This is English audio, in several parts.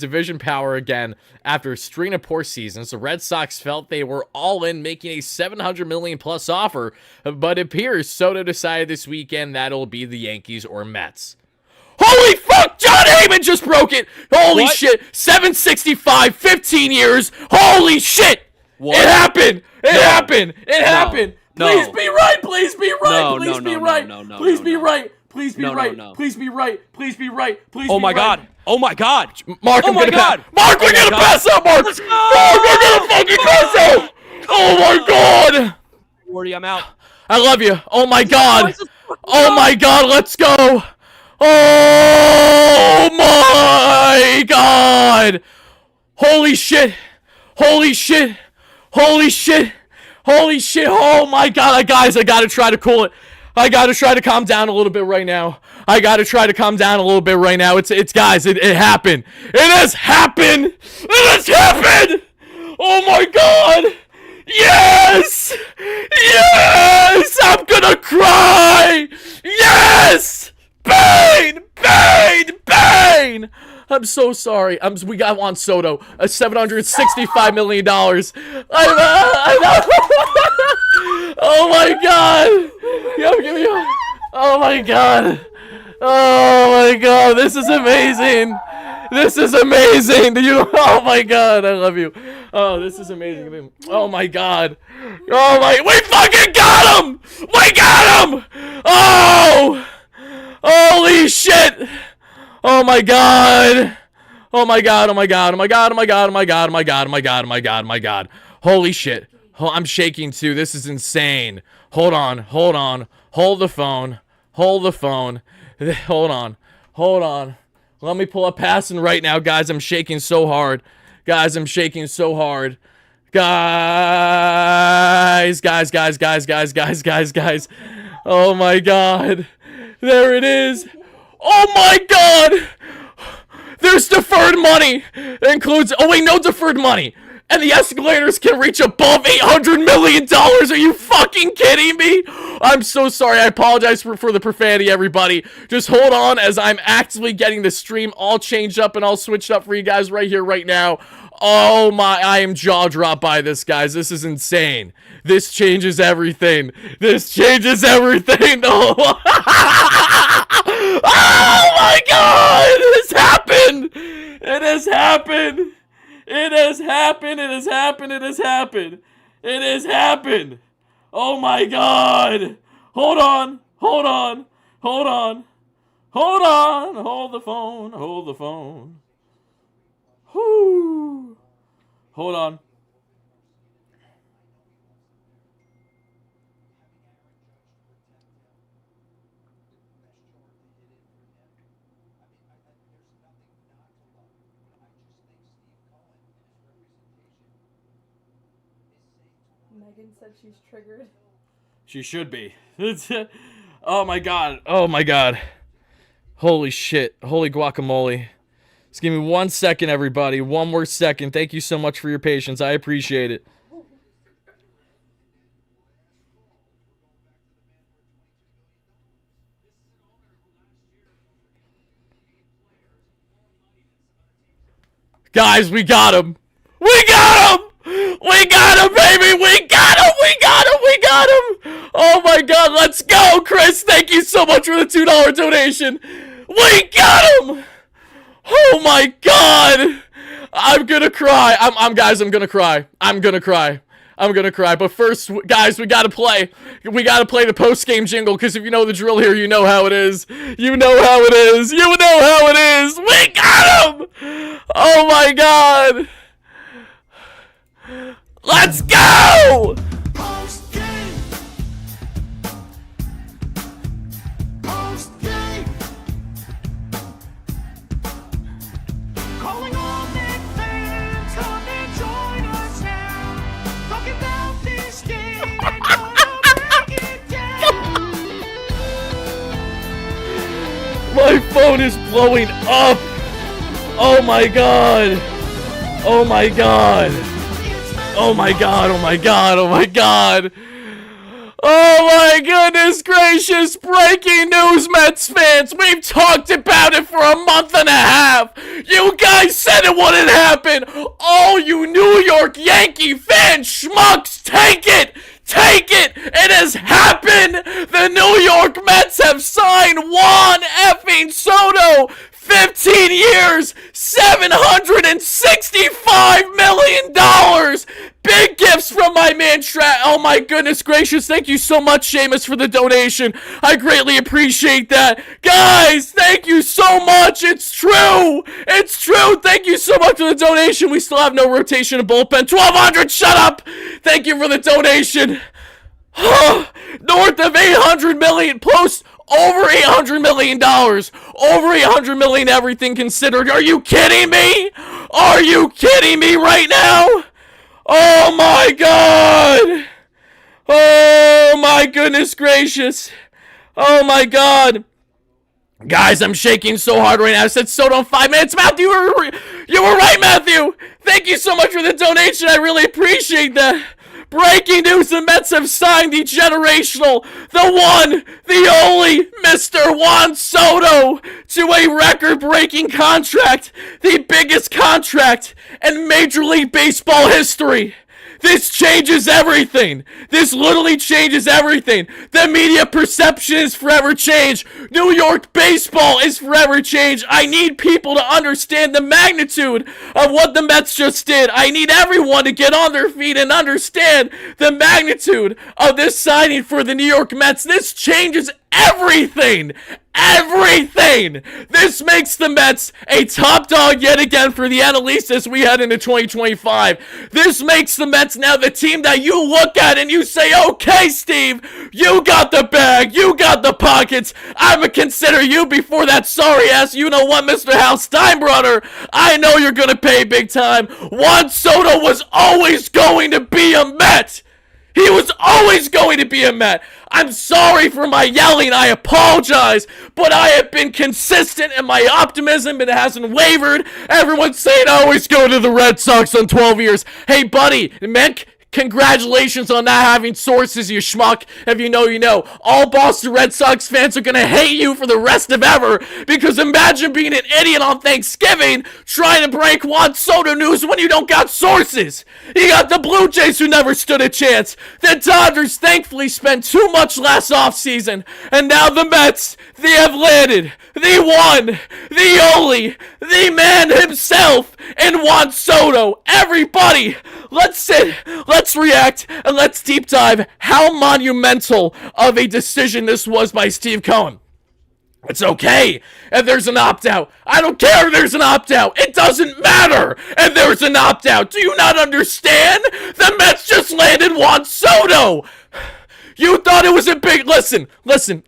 division power again after a string of poor seasons. The Red Sox felt they were all in, making a $700 million plus offer, but it appears Soto decided this weekend that it'll be the Yankees or Mets. Holy fuck! John Heyman just broke it! Holy shit! 765, 15 years! Holy shit! What? It happened! It happened! It happened! Please be right! Please be right! Please be right! Please be right! Please be right! Please be right! Please be right! Please be right! Oh my god! Oh my god! Mark, I'm gonna pass. Mark, we're gonna pass out, Mark! Mark, we're gonna fucking pass out! Oh my god! Wardy, I'm out. I love you. Oh my god! Oh my god, let's go! Oh my god! Holy shit! Holy shit! Holy shit! Holy shit! Oh my god, guys, I gotta try to cool it. I gotta try to calm down a little bit right now. I gotta try to calm down a little bit right now. It's guys, it happened. It has happened! It has happened! Oh my god! Yes! Yes! I'm gonna cry! Yes! Pain! Pain! Pain! I'm so sorry. We got Juan Soto, a $765 million. Oh my god! Give me. Oh my god! Oh my god! This is amazing. This is amazing. Oh my god! I love you. Oh, this is amazing. Oh my god! Oh my! We fucking got him! We got him! Oh! Holy shit! Oh my god! Oh my god, oh my god, oh my god, oh my god, oh my god, oh my god, oh my god, oh my god, oh my god. Holy shit. I'm shaking too. This is insane. Hold on, hold on. Hold the phone. Hold the phone. Hold on. Hold on. Let me pull up passing right now, guys. I'm shaking so hard. Guys, I'm shaking so hard. Guys. Oh my god. There it is. Oh my god! There's deferred money! That includes... Oh wait, no deferred money! And the escalators can reach above $800 million! Are you fucking kidding me? I'm so sorry. I apologize for the profanity, everybody. Just hold on as I'm actively getting the stream all changed up and all switched up for you guys right here, right now. Oh my, I am jaw-dropped by this, guys. This is insane. This changes everything. This changes everything. Oh, oh my god! It has happened! It has happened! It has happened! It has happened! It has happened! It has happened! Oh my god! Hold on! Hold on! Hold on! Hold on! Hold the phone! Hold the phone! Whoo! Hold on. Megan said she's triggered. She should be. Oh my god. Oh my god. Holy shit. Holy guacamole. Just give me 1 second, everybody. One more second. Thank you so much for your patience. I appreciate it. Guys, we got him. We got him! We got him, baby! We got him! We got him! We got him! Oh my god, let's go, Chris! Thank you so much for the $2 donation. We got him! Oh my god! I'm gonna cry. Guys, I'm gonna cry. I'm gonna cry. I'm gonna cry. But first, guys, we gotta play. We gotta play the post-game jingle, because if you know the drill here, you know how it is. You know how it is. You know how it is. We got him! Oh my god! Let's go! Post-game. Post-game. Calling all Met fans, come and join us now. Talk about this game and gonna break it down. My phone is blowing up! Oh my god! Oh my god! Oh my god, oh my god, oh my god! Oh my goodness gracious, breaking news, Mets fans. We've talked about it for a month and a half. You guys said it wouldn't happen. All you New York Yankee fan schmucks, take it. Take it! It has happened! The New York Mets have signed Juan effing Soto! 15 years! $765 million! Big gifts from my man Oh my goodness gracious, thank you so much, Seamus, for the donation. I greatly appreciate that. Guys, thank you so much. It's true. It's true. Thank you so much for the donation. We still have no rotation in bullpen. 1,200, shut up. Thank you for the donation. North of 800 million, close over $800 million. Over 800 million, everything considered. Are you kidding me? Are you kidding me right now? Oh my god! Oh my goodness gracious! Oh my god! Guys, I'm shaking so hard right now. I said Soto in 5 minutes. Matthew, you were right, Matthew! Thank you so much for the donation. I really appreciate that. Breaking news, the Mets have signed the generational, the one, the only Mr. Juan Soto to a record-breaking contract, the biggest contract in Major League Baseball history. This changes everything. This literally changes everything. The media perception is forever changed. New York baseball is forever changed. I need people to understand the magnitude of what the Mets just did. I need everyone to get on their feet and understand the magnitude of this signing for the New York Mets. This changes everything. Everything! This makes the Mets a top dog yet again for the NL East as we head into 2025. This makes the Mets now the team that you look at and you say, okay, Steve, you got the bag, you got the pockets. I'ma consider you before that sorry ass, you know what, Mr. Hal Steinbrenner. I know you're gonna pay big time. Juan Soto was always going to be a Met. He was always going to be a Met. I'm sorry for my yelling. I apologize. But I have been consistent in my optimism. It hasn't wavered. Everyone's saying I always go to the Red Sox on 12 years. Hey, buddy, Mick, congratulations on not having sources, you schmuck. If you know, you know. All Boston Red Sox fans are gonna hate you for the rest of ever, because imagine being an idiot on Thanksgiving trying to break Juan Soto news when you don't got sources. You got the Blue Jays, who never stood a chance. The Dodgers thankfully spent too much last offseason. And now the Mets, they have landed the one, the only, the man himself in Juan Soto. Everybody, let's sit, let's react, and let's deep dive how monumental of a decision this was by Steve Cohen. It's okay if there's an opt-out. I don't care if there's an opt-out. It doesn't matter if there's an opt-out. Do you not understand? The Mets just landed Juan Soto. You thought it was a big... Listen,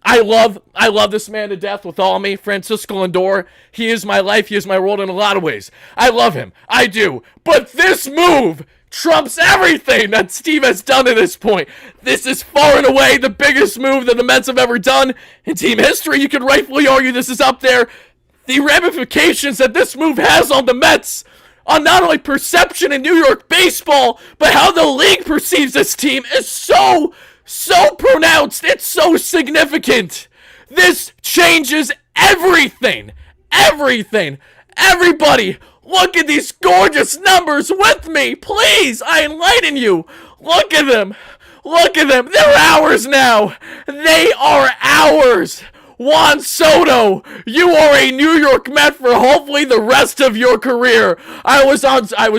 I love this man to death with all me, Francisco Lindor. He is my life, he is my world in a lot of ways. I love him, I do. But this move trumps everything that Steve has done to this point. This is far and away the biggest move that the Mets have ever done in team history. You could rightfully argue this is up there. The ramifications that this move has on the Mets, on not only perception in New York baseball, but how the league perceives this team, is so pronounced. It's so significant. This changes everything. Everything. Everybody, look at these gorgeous numbers with me. Please, I enlighten you. Look at them. Look at them. They're ours now. They are ours. Juan Soto, you are a New York Met for hopefully the rest of your career. I was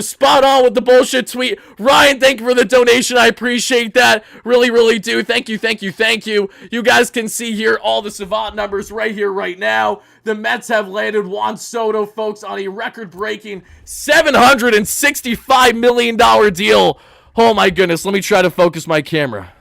spot on with the bullshit tweet. Ryan, thank you for the donation. I appreciate that. Really, really do. Thank you, thank you, thank you. You guys can see here all the savant numbers right here, right now. The Mets have landed Juan Soto, folks, on a record-breaking $765 million deal. Oh my goodness, let me try to focus my camera.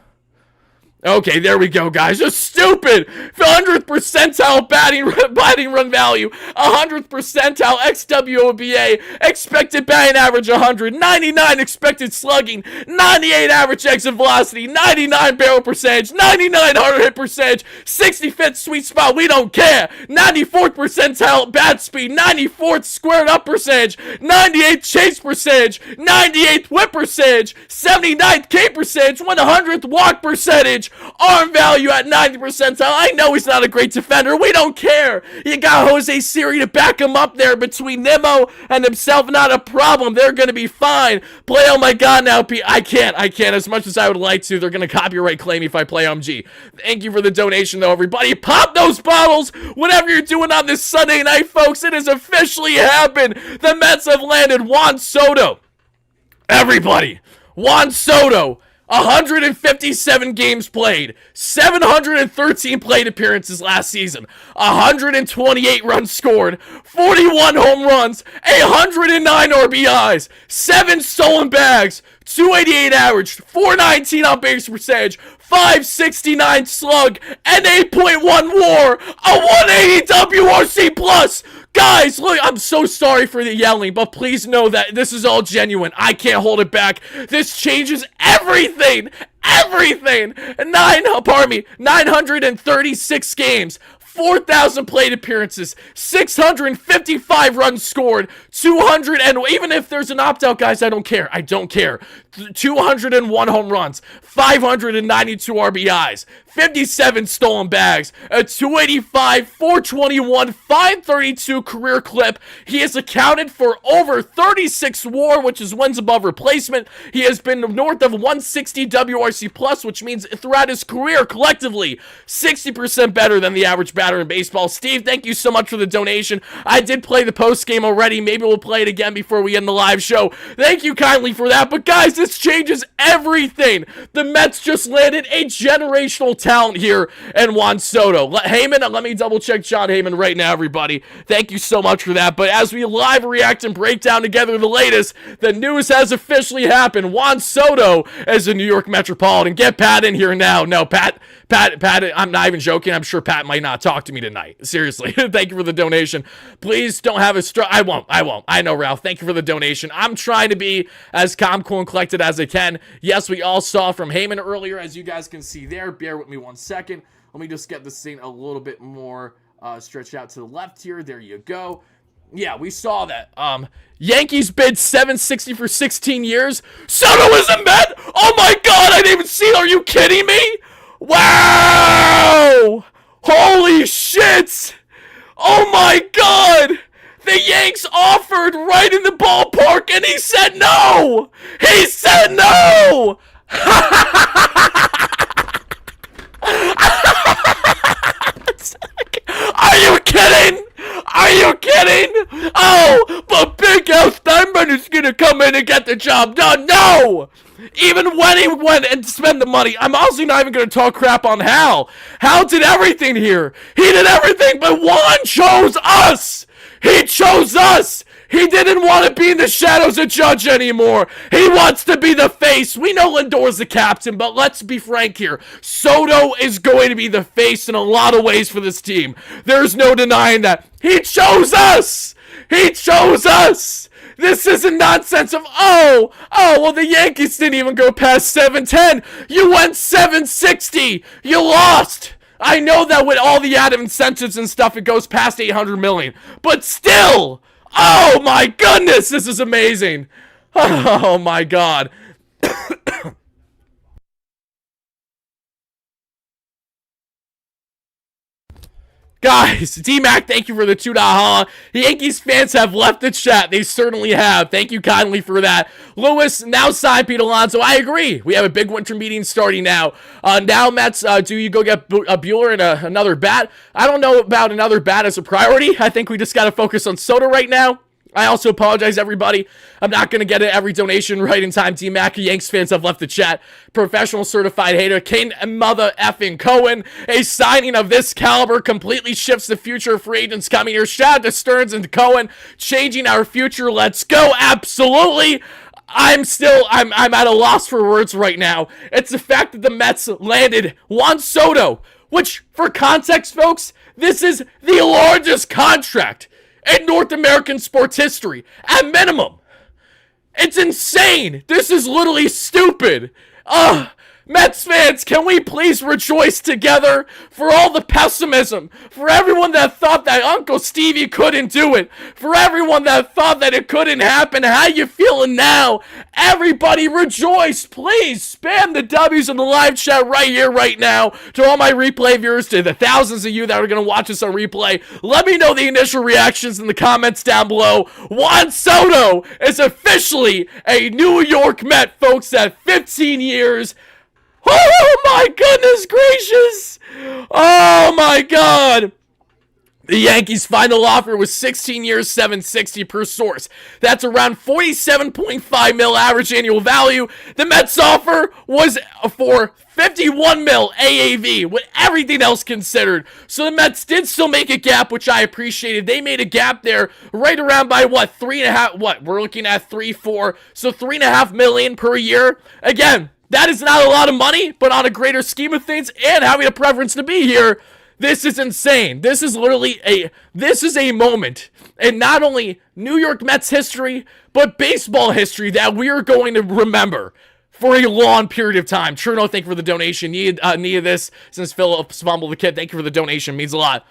Okay, there we go, guys. Just stupid. 100th percentile batting run value. 100th percentile XWOBA. Expected batting average 100. 99 expected slugging. 98 average exit velocity. 99 barrel percentage. 99 hard hit percentage. 65th sweet spot. We don't care. 94th percentile bat speed. 94th squared up percentage. 98th chase percentage. 98th whip percentage. 79th K percentage. 100th walk percentage. Arm value at 90 percentile. I know he's not a great defender. We don't care. You got Jose Siri to back him up there between Nemo and himself. Not a problem. They're going to be fine. Play, oh my god, now, I can't. As much as I would like to. They're going to copyright claim me if I play OMG. Thank you for the donation, though, everybody. Pop those bottles, whatever you're doing on this Sunday night, folks. It has officially happened. The Mets have landed Juan Soto. Everybody, Juan Soto, 157 games played, 713 plate appearances last season, 128 runs scored, 41 home runs, 109 RBIs, 7 stolen bags, 288 average, 419 on base percentage, 569 slug, and 8.1 WAR, a 180 WRC plus. Guys, look, I'm so sorry for the yelling, but please know that this is all genuine. I can't hold it back. This changes everything. Everything. 936 games. 4,000 plate appearances, 655 runs scored, 200, and even if there's an opt-out, guys, I don't care. 201 home runs, 592 RBIs, 57 stolen bags, a 285, 421, 532 career clip. He has accounted for over 36 WAR, which is wins above replacement. He has been north of 160 WRC plus, which means throughout his career, collectively, 60% better than the average batter in baseball. Steve, thank you so much for the donation. I did play the post game already. Maybe we'll play it again before we end the live show. Thank you kindly for that. But guys, this changes everything. The Mets just landed a generational talent here in Juan Soto. Heyman, let me double check John Heyman right now, everybody. Thank you so much for that. But as we live react and break down together the latest, the news has officially happened. Juan Soto is a New York Metropolitan. Get Pat in here now. No, Pat, I'm not even joking. I'm sure Pat might not talk to me tonight. Seriously. Thank you for the donation. Please don't have a I won't. I know, Ralph. Thank you for the donation. I'm trying to be as calm, cool, and collected as I can. Yes, we all saw from Heyman earlier, as you guys can see there. Bear with me 1 second. Let me just get this thing a little bit more stretched out to the left here. There you go. Yeah, we saw that. Yankees bid $760 for 16 years. Soto is a Met. Oh my god, I didn't even see it. Are you kidding me? Wow! Holy shit! Oh my god! The Yanks offered right in the ballpark and he said no! He said no! Are you kidding? Are you kidding? Oh, but Big Al Steinbrenner is gonna come in and get the job done. No! Even when he went and spent the money, I'm also not even going to talk crap on Hal. Hal did everything here. He did everything, but Juan chose us. He chose us. He didn't want to be in the shadows of Judge anymore. He wants to be the face. We know Lindor's the captain, but let's be frank here. Soto is going to be the face in a lot of ways for this team. There's no denying that. He chose us. He chose us. This isn't nonsense of, well, the Yankees didn't even go past 710. You went 760. You lost. I know that with all the added incentives and stuff, it goes past 800 million. But still, oh my goodness, this is amazing. Oh my god. Guys, D-Mac, thank you for the $2 holla. The Yankees fans have left the chat. They certainly have. Thank you kindly for that. Lewis, now sign Pete Alonso. I agree. We have a big winter meeting starting now. Now, Mets, do you go get a Bueller and another bat? I don't know about another bat as a priority. I think we just got to focus on Soto right now. I also apologize, everybody. I'm not going to get every donation right in time. D-Mac, Yanks fans have left the chat. Professional certified hater, Kane and mother effing Cohen. A signing of this caliber completely shifts the future of free agents coming here. Shout out to Stearns and Cohen, changing our future. Let's go. Absolutely. I'm at a loss for words right now. It's the fact that the Mets landed Juan Soto, which, for context, folks, this is the largest contract in North American sports history, at minimum. It's insane. This is literally stupid. Mets fans, can we please rejoice together for all the pessimism, for everyone that thought that Uncle Stevie couldn't do it, for everyone that thought that it couldn't happen? How you feeling now? Everybody rejoice, please. Spam the W's in the live chat right here, right now. To all my replay viewers, to the thousands of you that are going to watch this on replay, let me know the initial reactions in the comments down below. Juan Soto is officially a New York Met, folks, at 15 years. Oh my goodness gracious! Oh my god! The Yankees' final offer was 16 years, $760 per source. That's around 47.5 mil average annual value. The Mets' offer was for 51 mil AAV, with everything else considered. So the Mets did still make a gap, which I appreciated. They made a gap there right around by what, 3.5, what, we're looking at 3, 4, so 3.5 million per year. Again, that is not a lot of money, but on a greater scheme of things and having a preference to be here, this is insane. This is literally a moment in not only New York Mets history, but baseball history that we are going to remember for a long period of time. Cherno, thank you for the donation. Needed this since Phillips fumbled the kid. Thank you for the donation. It means a lot.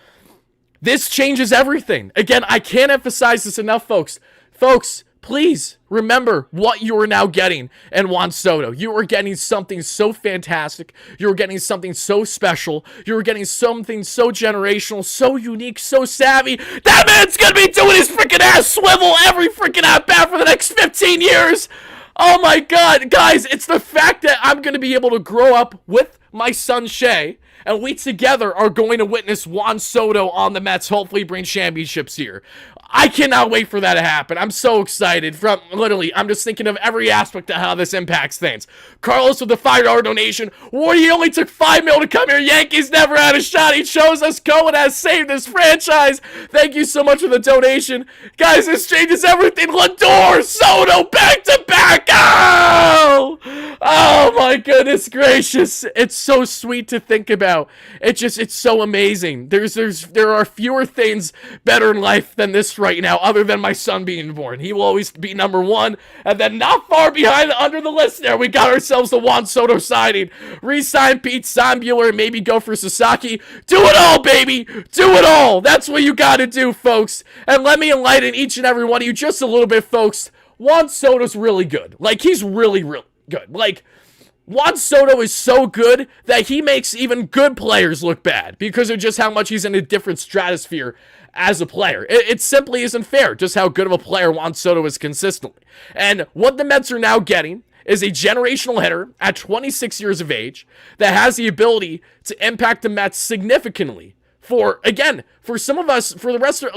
This changes everything. Again, I can't emphasize this enough, folks. Folks, please remember what you are now getting in Juan Soto. You are getting something so fantastic. You are getting something so special. You are getting something so generational, so unique, so savvy. That man's gonna be doing his freaking ass swivel every freaking at-bat for the next 15 years. Oh my god, guys, it's the fact that I'm gonna be able to grow up with my son Shay, and we together are going to witness Juan Soto on the Mets hopefully bring championships here. I cannot wait for that to happen. I'm so excited. Literally, I'm just thinking of every aspect of how this impacts things. Carlos with the $5 donation. Wardy only took 5 mil to come here. Yankees never had a shot. He chose us. Cohen has saved this franchise. Thank you so much for the donation. Guys, this changes everything. Lindor, Soto, back to back. Oh! Oh my goodness gracious. It's so sweet to think about. It's so amazing. There are fewer things better in life than this right now, other than my son being born. He will always be number one. And then not far behind under the list there, we got ourselves the Juan Soto signing. Re-sign Pete Bueller and maybe go for Sasaki. Do it all, baby. Do it all. That's what you got to do, folks. And let me enlighten each and every one of you just a little bit, folks. Juan Soto's really good. Like, he's really, really good. Like, Juan Soto is so good that he makes even good players look bad because of just how much he's in a different stratosphere as a player. It simply isn't fair just how good of a player Juan Soto is consistently. And what the Mets are now getting is a generational hitter at 26 years of age that has the ability to impact the Mets significantly. For some of us, for the rest of,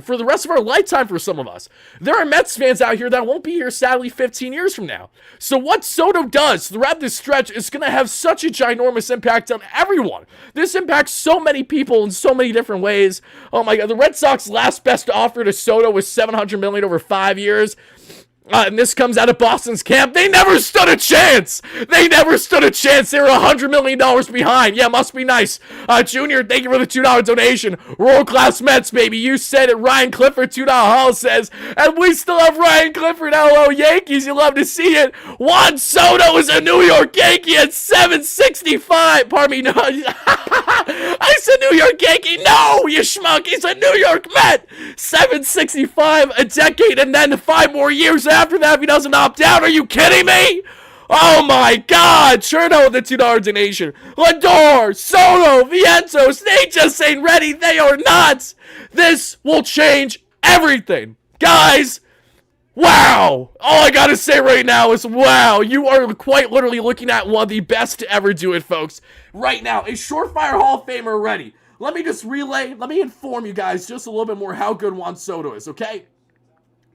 for the rest of our lifetime, for some of us, there are Mets fans out here that won't be here, sadly, 15 years from now. So what Soto does throughout this stretch is going to have such a ginormous impact on everyone. This impacts so many people in so many different ways. Oh my God, the Red Sox last best offer to Soto was $700 million over 5 years. And this comes out of Boston's camp. They never stood a chance. They never stood a chance. They were $100 million behind. Yeah, must be nice. Junior, thank you for the $2 donation. World-class Mets, baby. You said it. Ryan Clifford, $2 Hall says. And we still have Ryan Clifford. Hello, Yankees. You love to see it. Juan Soto is a New York Yankee at 765. Pardon me. No. I said New York Yankee. No, you schmuck. He's a New York Met. 765, a decade, and then 5 more years after that if he doesn't opt out. Are you kidding me? Oh my God. Cherno with the $2 donation. Lindor, Soto, Vientos, they just ain't ready. They are not. This will change everything. Guys, wow. All I gotta say right now is wow. You are quite literally looking at one of the best to ever do it, folks. Right now, a surefire Hall of Famer already. Let me inform you guys just a little bit more how good Juan Soto is, okay?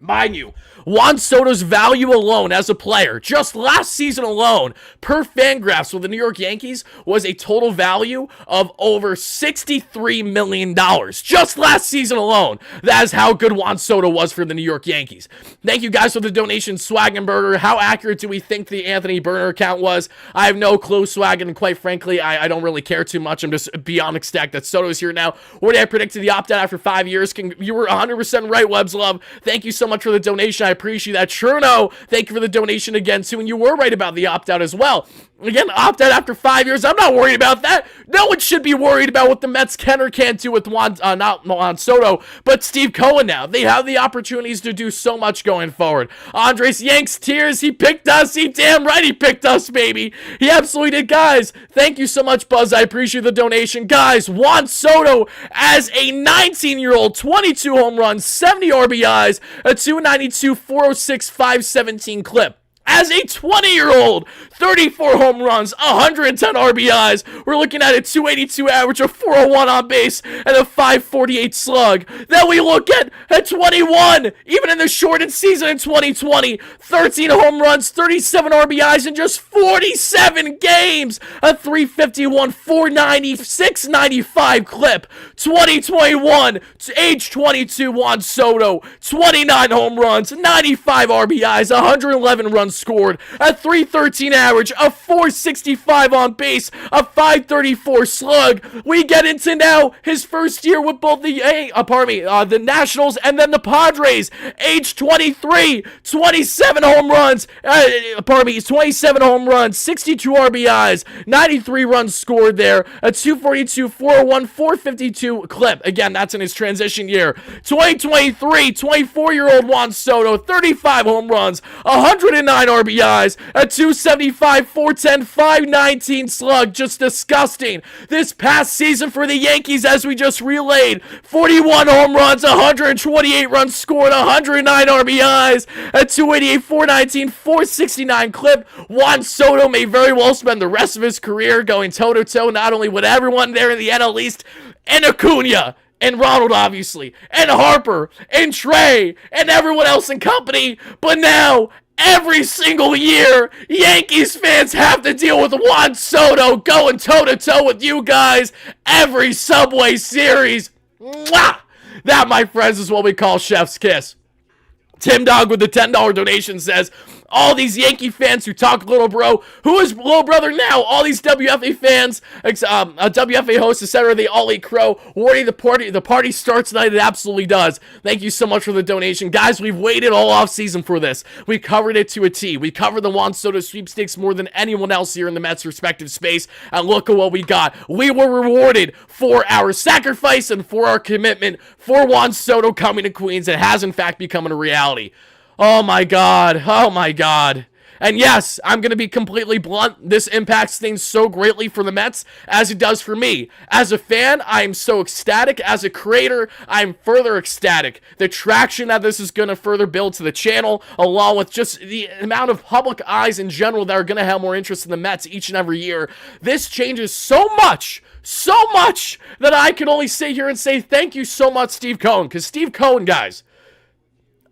Mind you, Juan Soto's value alone as a player, just last season alone, per Fangraphs with the New York Yankees, was a total value of over $63 million. Just last season alone. That is how good Juan Soto was for the New York Yankees. Thank you guys for the donation, Swaggenberger. How accurate do we think the Anthony Burner account was? I have no clue, Swaggen, and quite frankly, I don't really care too much. I'm just beyond ecstatic that Soto's here now. What did I predicted the opt-out after 5 years? You were 100% right, Webbs Love. Thank you so much for the donation. I appreciate that. Cherno, thank you for the donation again too. And you were right about the opt-out as well. Again, opt out after 5 years. I'm not worried about that. No one should be worried about what the Mets can or can't do with not Juan Soto, but Steve Cohen now. They have the opportunities to do so much going forward. Andres Yanks tears. He picked us. He damn right he picked us, baby. He absolutely did. Guys, thank you so much, Buzz. I appreciate the donation. Guys, Juan Soto as a 19-year-old, 22 home runs, 70 RBIs, a 292, 406, 517 clip. As a 20-year-old, 34 home runs, 110 RBIs. We're looking at a 282 average, a 401 on base, and a 548 slug. Then we look at 21, even in the shortened season in 2020, 13 home runs, 37 RBIs in just 47 games, a 351, 490, 695 clip. 2021, age 22, Juan Soto, 29 home runs, 95 RBIs, 111 runs scored, a 313 average, a 465 on base, a 534 slug. We get into now his first year with both the Nationals and then the Padres. Age 23, 27 home runs, 27 home runs, 62 RBIs, 93 runs scored there, a 242, 401, 452 clip. Again, that's in his transition year. 2023, 24-year-old Juan Soto, 35 home runs, 109 RBIs, a 275, 410, 519 slug. Just disgusting. This past season for the Yankees, as we just relayed, 41 home runs, 128 runs scored, 109 RBIs, a 288, 419, 469 clip. Juan Soto may very well spend the rest of his career going toe-to-toe not only with everyone there in the NL East, and Acuna, and Ronald, obviously, and Harper, and Trey, and everyone else in company, but now, every single year, Yankees fans have to deal with Juan Soto going toe-to-toe with you guys every Subway Series. Mwah! That, my friends, is what we call Chef's Kiss. Tim Dog with the $10 donation says, all these Yankee fans who talk little bro, who is little brother now? All these WFA fans, WFA hosts, etc. They all eat crow. Wardy, the party starts tonight. It absolutely does. Thank you so much for the donation, guys. We've waited all off season for this. We covered it to a T. We covered the Juan Soto sweepstakes more than anyone else here in the Mets' respective space. And look at what we got. We were rewarded for our sacrifice and for our commitment for Juan Soto coming to Queens. It has in fact become a reality. Oh my God. Oh my God. And yes, I'm going to be completely blunt. This impacts things so greatly for the Mets as it does for me. As a fan, I am so ecstatic. As a creator, I'm further ecstatic. The traction that this is going to further build to the channel, along with just the amount of public eyes in general that are going to have more interest in the Mets each and every year. This changes so much that I can only sit here and say thank you so much, Steve Cohen. Because Steve Cohen, guys,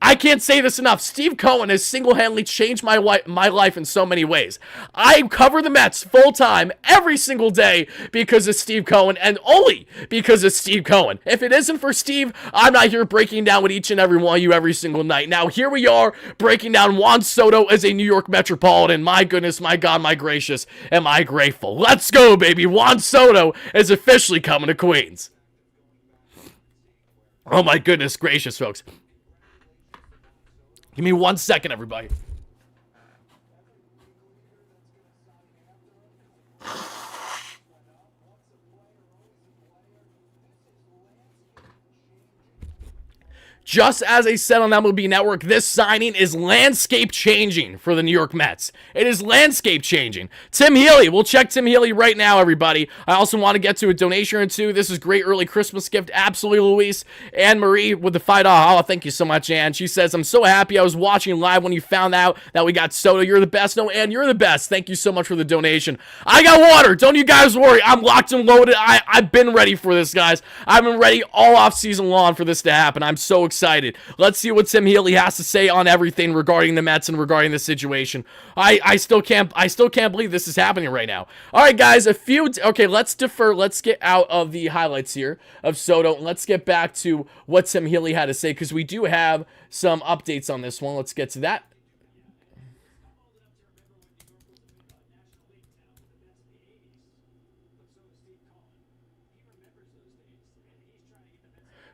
I can't say this enough. Steve Cohen has single-handedly changed my life in so many ways. I cover the Mets full-time every single day because of Steve Cohen, and only because of Steve Cohen. If it isn't for Steve, I'm not here breaking down with each and every one of you every single night. Now, here we are breaking down Juan Soto as a New York Metropolitan. My goodness, my God, my gracious, am I grateful. Let's go, baby. Juan Soto is officially coming to Queens. Oh, my goodness gracious, folks. Give me 1 second, everybody. Just as I said on MLB Network, this signing is landscape changing for the New York Mets. It is landscape changing. Tim Healy, we'll check Tim Healy right now, everybody. I also want to get to a donation or two. This is great early Christmas gift. Absolutely, Luis. Anne Marie with the $5. Oh, thank you so much, Anne. She says, I'm so happy I was watching live when you found out that we got Soto. You're the best. No, Anne, you're the best. Thank you so much for the donation. I got water. Don't you guys worry. I'm locked and loaded. I've been ready for this, guys. I've been ready all off season long for this to happen. I'm so excited. Let's see what Tim Healy has to say on everything regarding the Mets and regarding the situation. I still can't believe this is happening right now. All right, guys, okay, let's defer. Let's get out of the highlights here of Soto and let's get back to what Tim Healy had to say because we do have some updates on this one. Let's get to that.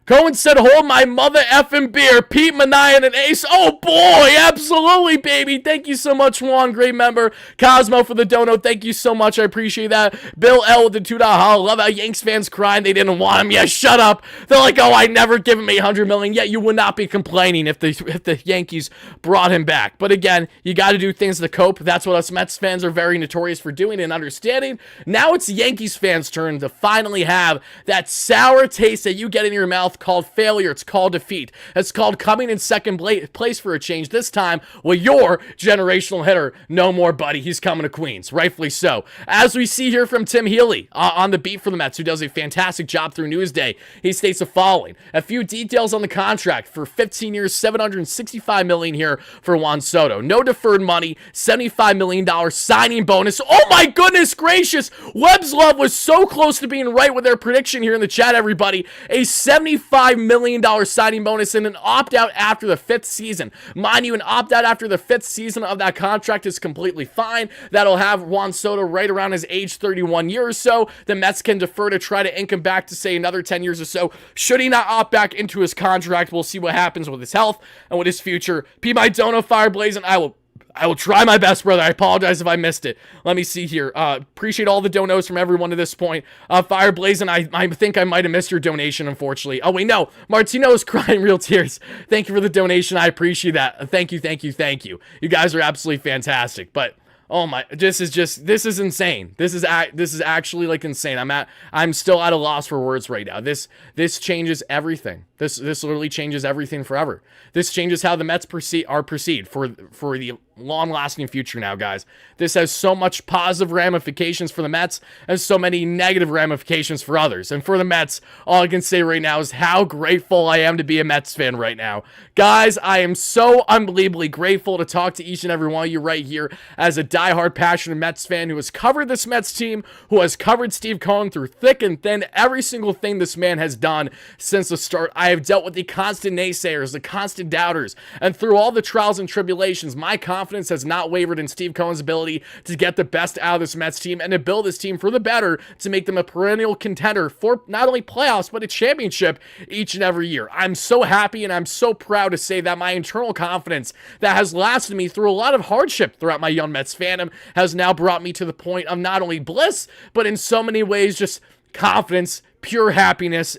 Cohen said, hold my mother effing beer. Pete Mania and an ace. Oh, boy. Absolutely, baby. Thank you so much, Juan. Great member. Cosmo for the dono. Thank you so much. I appreciate that. Bill L with the $2 holla. Love how Yanks fans crying they didn't want him. Yeah, shut up. They're like, oh, I never give him $800 million. Yet you would not be complaining if the Yankees brought him back. But again, you got to do things to cope. That's what us Mets fans are very notorious for doing and understanding. Now it's Yankees fans' turn to finally have that sour taste that you get in your mouth called failure. It's called defeat. It's called coming in second place for a change. This time with your generational hitter. No more, buddy. He's coming to Queens. Rightfully so. As we see here from Tim Healy on the beat for the Mets, who does a fantastic job through Newsday, he states the following. A few details on the contract for 15 years, $765 million here for Juan Soto. No deferred money, $75 million signing bonus. Oh my goodness gracious! Webb's Love was so close to being right with their prediction here in the chat, everybody. A $75 million signing bonus and an opt-out after the 5th season. Mind you, an opt-out after the 5th season of that contract is completely fine. That'll have Juan Soto right around his age 31 years or so. The Mets can defer to try to ink him back to, say, another 10 years or so. Should he not opt back into his contract, we'll see what happens with his health and with his future. P. My Dono Fire Blazing, I will try my best, brother. I apologize if I missed it. Let me see here. Appreciate all the donos from everyone to this point. Fire Blazing, I think I might have missed your donation, unfortunately. Oh, wait, no. Martino is crying real tears. Thank you for the donation. I appreciate that. Thank you, thank you, thank you. You guys are absolutely fantastic. But oh my, this is insane. This is actually like insane. I'm still at a loss for words right now. This changes everything. This literally changes everything forever. This changes how the Mets proceed for the long-lasting future now, guys. This has so much positive ramifications for the Mets and so many negative ramifications for others. And for the Mets, all I can say right now is how grateful I am to be a Mets fan right now. Guys, I am so unbelievably grateful to talk to each and every one of you right here as a diehard, passionate Mets fan who has covered this Mets team, who has covered Steve Cohen through thick and thin, every single thing this man has done since the start. I have dealt with the constant naysayers, the constant doubters, and through all the trials and tribulations, my confidence has not wavered in Steve Cohen's ability to get the best out of this Mets team and to build this team for the better to make them a perennial contender for not only playoffs, but a championship each and every year. I'm so happy and I'm so proud to say that my internal confidence that has lasted me through a lot of hardship throughout my young Mets fandom has now brought me to the point of not only bliss, but in so many ways just confidence, pure happiness,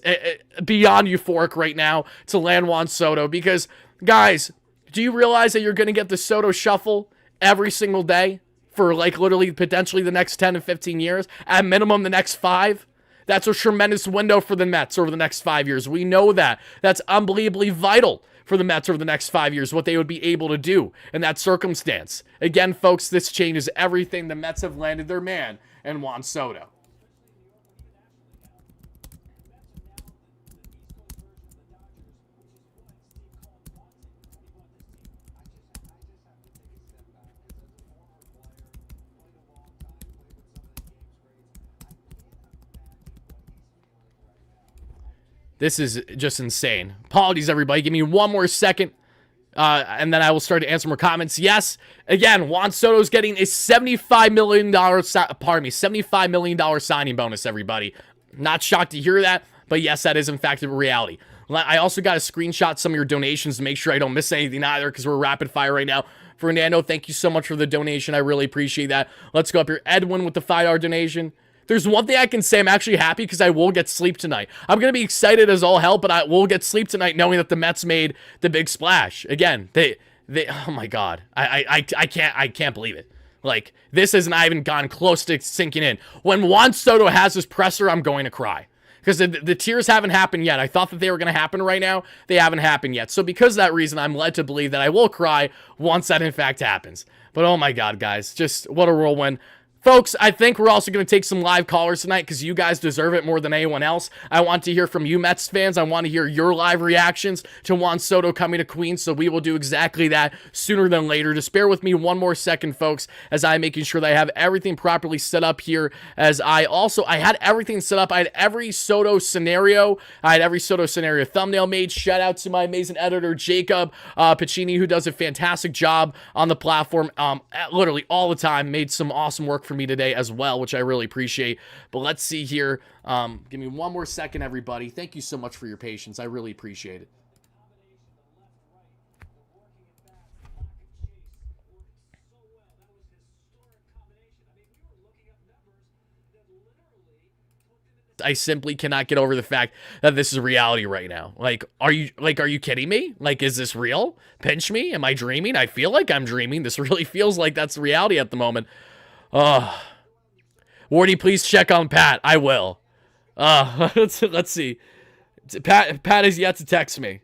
beyond euphoric right now to land Juan Soto. Because, guys, do you realize that you're going to get the Soto shuffle every single day for, like, literally potentially the next 10 to 15 years? At minimum, the next 5? That's a tremendous window for the Mets over the next 5 years. We know that. That's unbelievably vital for the Mets over the next 5 years, what they would be able to do in that circumstance. Again, folks, this changes everything. The Mets have landed their man in Juan Soto. This is just insane. Apologies, everybody. Give me one more second, and then I will start to answer more comments. Yes, again, Juan Soto's getting a $75 million, $75 million signing bonus, everybody. Not shocked to hear that, but yes, that is in fact a reality. I also got to screenshot some of your donations to make sure I don't miss anything either, because we're rapid fire right now. Fernando, thank you so much for the donation. I really appreciate that. Let's go up here. Edwin with the $5 donation. There's one thing I can say. I'm actually happy because I will get sleep tonight. I'm going to be excited as all hell, but I will get sleep tonight knowing that the Mets made the big splash. Again, they oh my God. I can't believe it. Like, this has not even gone close to sinking in. When Juan Soto has his presser, I'm going to cry. Because the tears haven't happened yet. I thought that they were going to happen right now. They haven't happened yet. So because of that reason, I'm led to believe that I will cry once that in fact happens. But oh my God, guys. Just what a whirlwind. Folks, I think we're also going to take some live callers tonight because you guys deserve it more than anyone else. I want to hear from you Mets fans. I want to hear your live reactions to Juan Soto coming to Queens, so we will do exactly that sooner than later. Just bear with me one more second, folks, as I'm making sure that I have everything properly set up here. As I had everything set up. I had every Soto scenario. I had every Soto scenario thumbnail made. Shout out to my amazing editor, Jacob Piccini, who does a fantastic job on the platform literally all the time. Made some awesome work for for me today as well, which I really appreciate. But let's see here. Give me one more second, everybody. Thank you so much for your patience. I really appreciate it. I simply cannot get over the fact that this is reality right now. Like, are you kidding me? Like, is this real? Pinch me? Am I dreaming? I feel like I'm dreaming. This really feels like that's reality at the moment. Wardy, please check on Pat. I will. Let's see. Pat has yet to text me.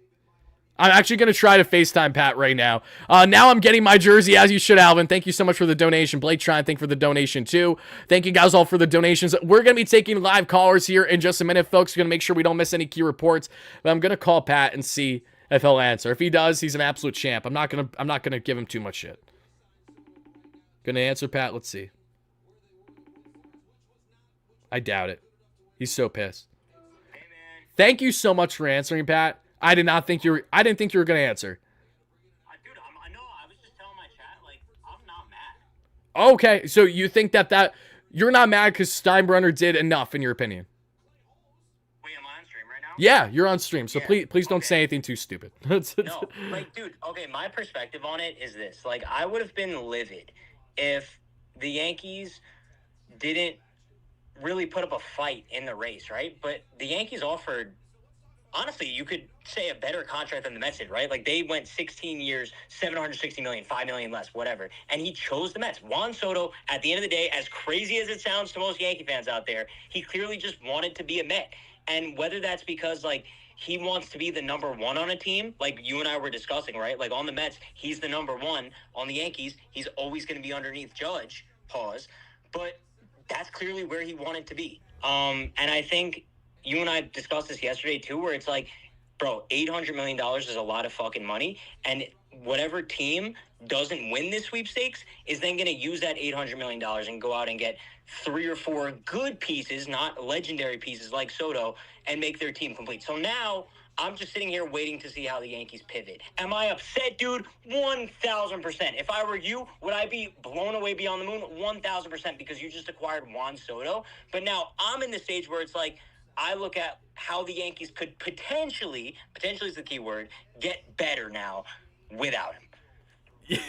I'm actually going to try to FaceTime Pat right now. Now I'm getting my jersey, as you should, Alvin. Thank you so much for the donation. Blake Trine, thank you for the donation, too. Thank you guys all for the donations. We're going to be taking live callers here in just a minute, folks. We're going to make sure we don't miss any key reports. But I'm going to call Pat and see if he'll answer. If he does, he's an absolute champ. I'm not going to give him too much shit. Going to answer Pat. Let's see. I doubt it. He's so pissed. Thank you so much for answering, Pat. I didn't think you were going to answer. Dude, I know. I was just telling my chat, like, I'm not mad. Okay, so you think that you're not mad because Steinbrenner did enough, in your opinion? Wait, am I on stream right now? Yeah, you're on stream, so Yeah, please don't okay. say anything too stupid. No, like, dude, okay, my perspective on it is this. Like, I would have been livid if the Yankees didn't really put up a fight in the race, right? But the Yankees offered, honestly, you could say a better contract than the Mets did, right? Like, they went 16 years, $760 million, $5 million less, whatever. And he chose the Mets. Juan Soto, at the end of the day, as crazy as it sounds to most Yankee fans out there, he clearly just wanted to be a Met. And whether that's because, like, he wants to be the number one on a team, like you and I were discussing, right? Like, on the Mets, he's the number one. On the Yankees, he's always going to be underneath Judge, pause. But that's clearly where he wanted to be. And I think you and I discussed this yesterday, too, where it's like, bro, $800 million is a lot of fucking money. And whatever team doesn't win this sweepstakes is then going to use that $800 million and go out and get 3 or 4 good pieces, not legendary pieces like Soto, and make their team complete. So now I'm just sitting here waiting to see how the Yankees pivot. Am I upset, dude? 1,000%. If I were you, would I be blown away beyond the moon? 1,000%, because you just acquired Juan Soto. But now I'm in the stage where it's like, I look at how the Yankees could potentially is the key word, get better now without him.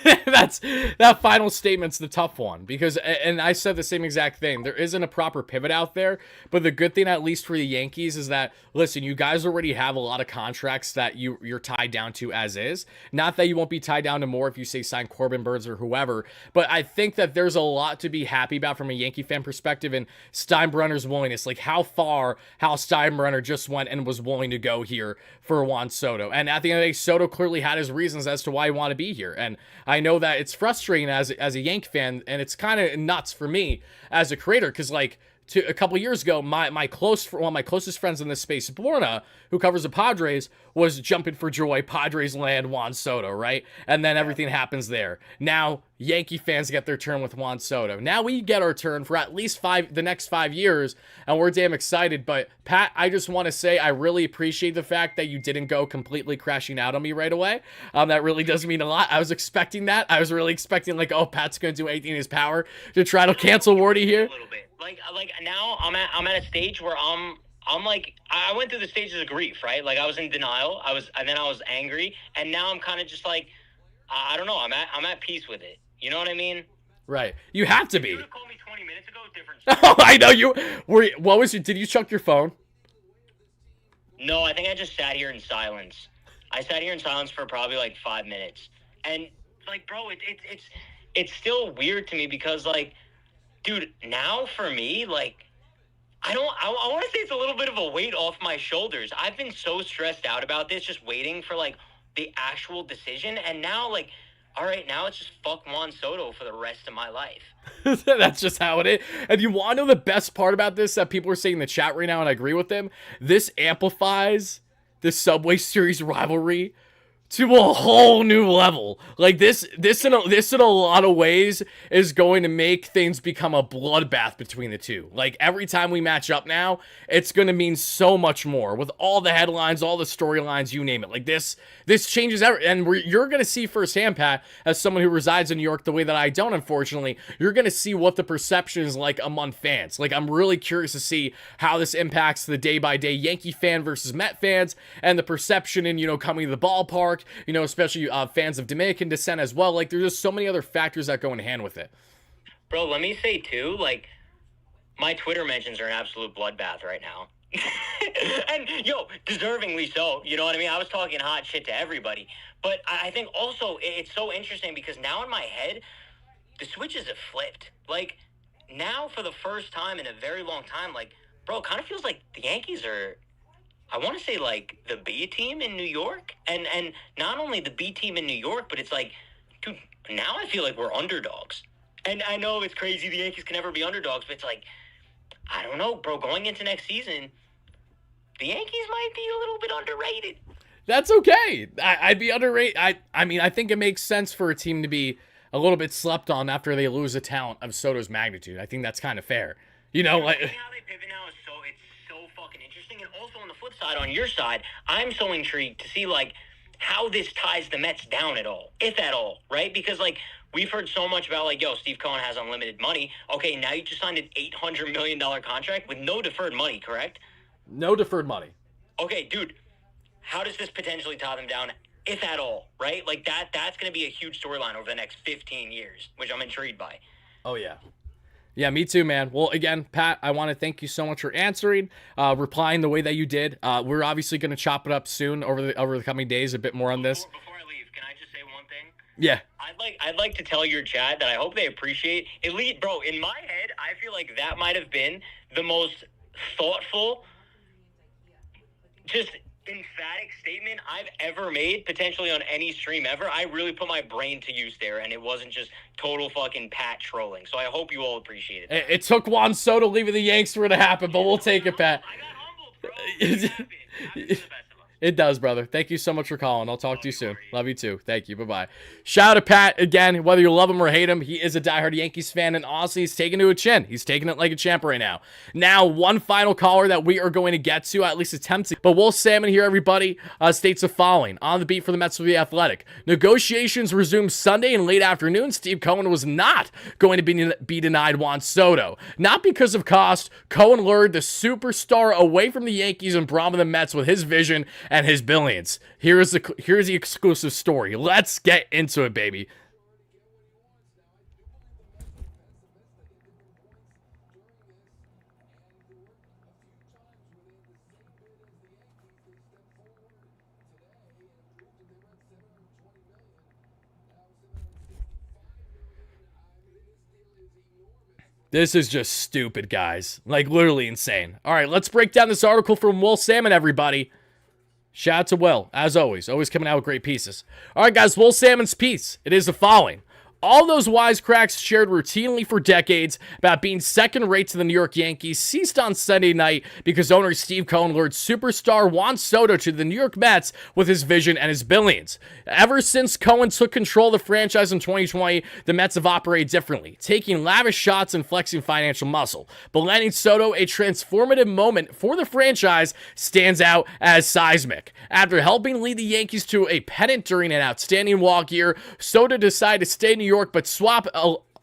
That final statement's the tough one, because, and I said the same exact thing, there isn't a proper pivot out there. But the good thing, at least for the Yankees, is that, listen, you guys already have a lot of contracts that you're tied down to as is. Not that you won't be tied down to more if you say sign Corbin Burns or whoever, but I think that there's a lot to be happy about from a Yankee fan perspective, and Steinbrenner's willingness, like how Steinbrenner just went and was willing to go here for Juan Soto. And at the end of the day, Soto clearly had his reasons as to why he wanted to be here. And I know that it's frustrating as a Yank fan, and it's kind of nuts for me as a creator, because like a couple years ago, one of my closest friends in this space, Borna, who covers the Padres, was jumping for joy. Padres land Juan Soto, right? And then everything happens there. Now Yankee fans get their turn with Juan Soto. Now we get our turn for at least the next 5 years, and we're damn excited. But Pat, I just want to say I really appreciate the fact that you didn't go completely crashing out on me right away. That really does mean a lot. I was expecting that. I was really expecting, like, oh, Pat's gonna do anything in his power to try to cancel Wardy here. A little bit. Like now I'm at a stage where I'm like, I went through the stages of grief, right? Like, I was in denial, and then I was angry, and now I'm kind of just like, I don't know, I'm at peace with it. You know what I mean? Right. You have to be. You would have called me 20 minutes ago, different story. Oh, I know you were. What was did you chuck your phone? No, I think I just sat here in silence. I sat here in silence for probably like 5 minutes. And like, bro, it's still weird to me because, like, dude, now for me, like, I want to say it's a little bit of a weight off my shoulders. I've been so stressed out about this, just waiting for, like, the actual decision. And now, like, all right, now it's just fuck Juan Soto for the rest of my life. That's just how it is. And you want to know the best part about this that people are saying in the chat right now, and I agree with them? This amplifies the Subway Series rivalry to a whole new level. Like this in a lot of ways is going to make things become a bloodbath between the two. Like every time we match up now, it's going to mean so much more with all the headlines, all the storylines, you name it. Like this changes and you're going to see firsthand, Pat, as someone who resides in New York the way that I don't, unfortunately. You're going to see what the perception is like among fans. Like I'm really curious to see how this impacts the day-by-day Yankee fan versus Met fans and the perception in, coming to the ballpark, especially fans of Dominican descent as well. Like, there's just so many other factors that go in hand with it. Bro, let me say, too, like, my Twitter mentions are an absolute bloodbath right now. And, deservingly so. You know what I mean? I was talking hot shit to everybody. But I think also it's so interesting because now in my head, the switches have flipped. Like, now for the first time in a very long time, like, bro, it kind of feels like the Yankees are... I want to say, like, the B team in New York. And not only the B team in New York, but it's like, dude, now I feel like we're underdogs. And I know it's crazy the Yankees can never be underdogs, but it's like, I don't know, bro. Going into next season, the Yankees might be a little bit underrated. That's okay. I'd be underrated. I mean, I think it makes sense for a team to be a little bit slept on after they lose a talent of Soto's magnitude. I think that's kind of fair. Like... how they pivot now is it's so fucking interesting. And also on the flip side, on your side, I'm so intrigued to see, like, how this ties the Mets down at all, if at all, right? Because, like, we've heard so much about, like, Steve Cohen has unlimited money. Okay, now you just signed an $800 million contract with no deferred money, correct? No deferred money. Okay, dude, how does this potentially tie them down, if at all, right? Like, that's going to be a huge storyline over the next 15 years, which I'm intrigued by. Oh, yeah. Yeah, me too, man. Well, again, Pat, I want to thank you so much for answering, replying the way that you did. We're obviously going to chop it up soon over the coming days, a bit more on this. Before I leave, can I just say one thing? Yeah. I'd like to tell your chat that I hope they appreciate. At least, bro, in my head, I feel like that might have been the most thoughtful, just emphatic statement I've ever made, potentially on any stream ever. I really put my brain to use there, and it wasn't just total fucking Pat trolling. So I hope you all appreciate it. It took Juan Soto leaving the Yanks for it to happen, but we'll take it, Pat. I got humbled, bro. It happened. The best of us. It does, brother. Thank you so much for calling. I'll talk to you soon. Love you too. Thank you. Bye-bye. Shout out to Pat again. Whether you love him or hate him, he is a diehard Yankees fan, and honestly, he's taking it to a chin. He's taking it like a champ right now. Now, one final caller that we are going to get to, at least attempt to. But Will Salmon here, everybody, states the following. On the beat for the Mets with the Athletic. Negotiations resumed Sunday in late afternoon. Steve Cohen was not going to be denied Juan Soto. Not because of cost. Cohen lured the superstar away from the Yankees and brought him to the Mets with his vision and his billions. Here's the exclusive story. Let's get into it, baby. This is just stupid, guys. Like, literally insane. All right, let's break down this article from Will Salmon, everybody. Shout out to Will, as always coming out with great pieces. All right, guys, Will Salmon's piece. It is the following. All those wisecracks shared routinely for decades about being second rate to the New York Yankees ceased on Sunday night because owner Steve Cohen lured superstar Juan Soto to the New York Mets with his vision and his billions. Ever since Cohen took control of the franchise in 2020, the Mets have operated differently, taking lavish shots and flexing financial muscle. But landing Soto a transformative moment for the franchise stands out as seismic. After helping lead the Yankees to a pennant during an outstanding walk year, Soto decided to stay in New York but swap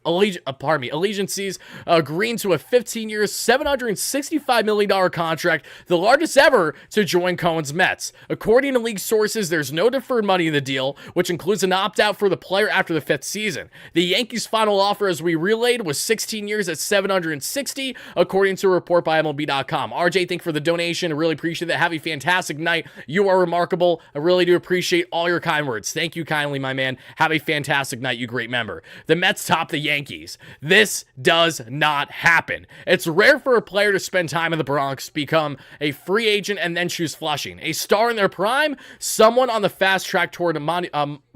allegiances, agreeing to a 15-year, $765 million contract, the largest ever to join Cohen's Mets. According to league sources, there's no deferred money in the deal, which includes an opt-out for the player after the 5th season. The Yankees' final offer, as we relayed, was 16 years at $760, according to a report by MLB.com. RJ, thank you for the donation. I really appreciate that. Have a fantastic night. You are remarkable. I really do appreciate all your kind words. Thank you kindly, my man. Have a fantastic night, you great member. The Mets top the Yankees. This does not happen. It's rare for a player to spend time in the Bronx, become a free agent, and then choose Flushing. A star in their prime, someone on the fast track toward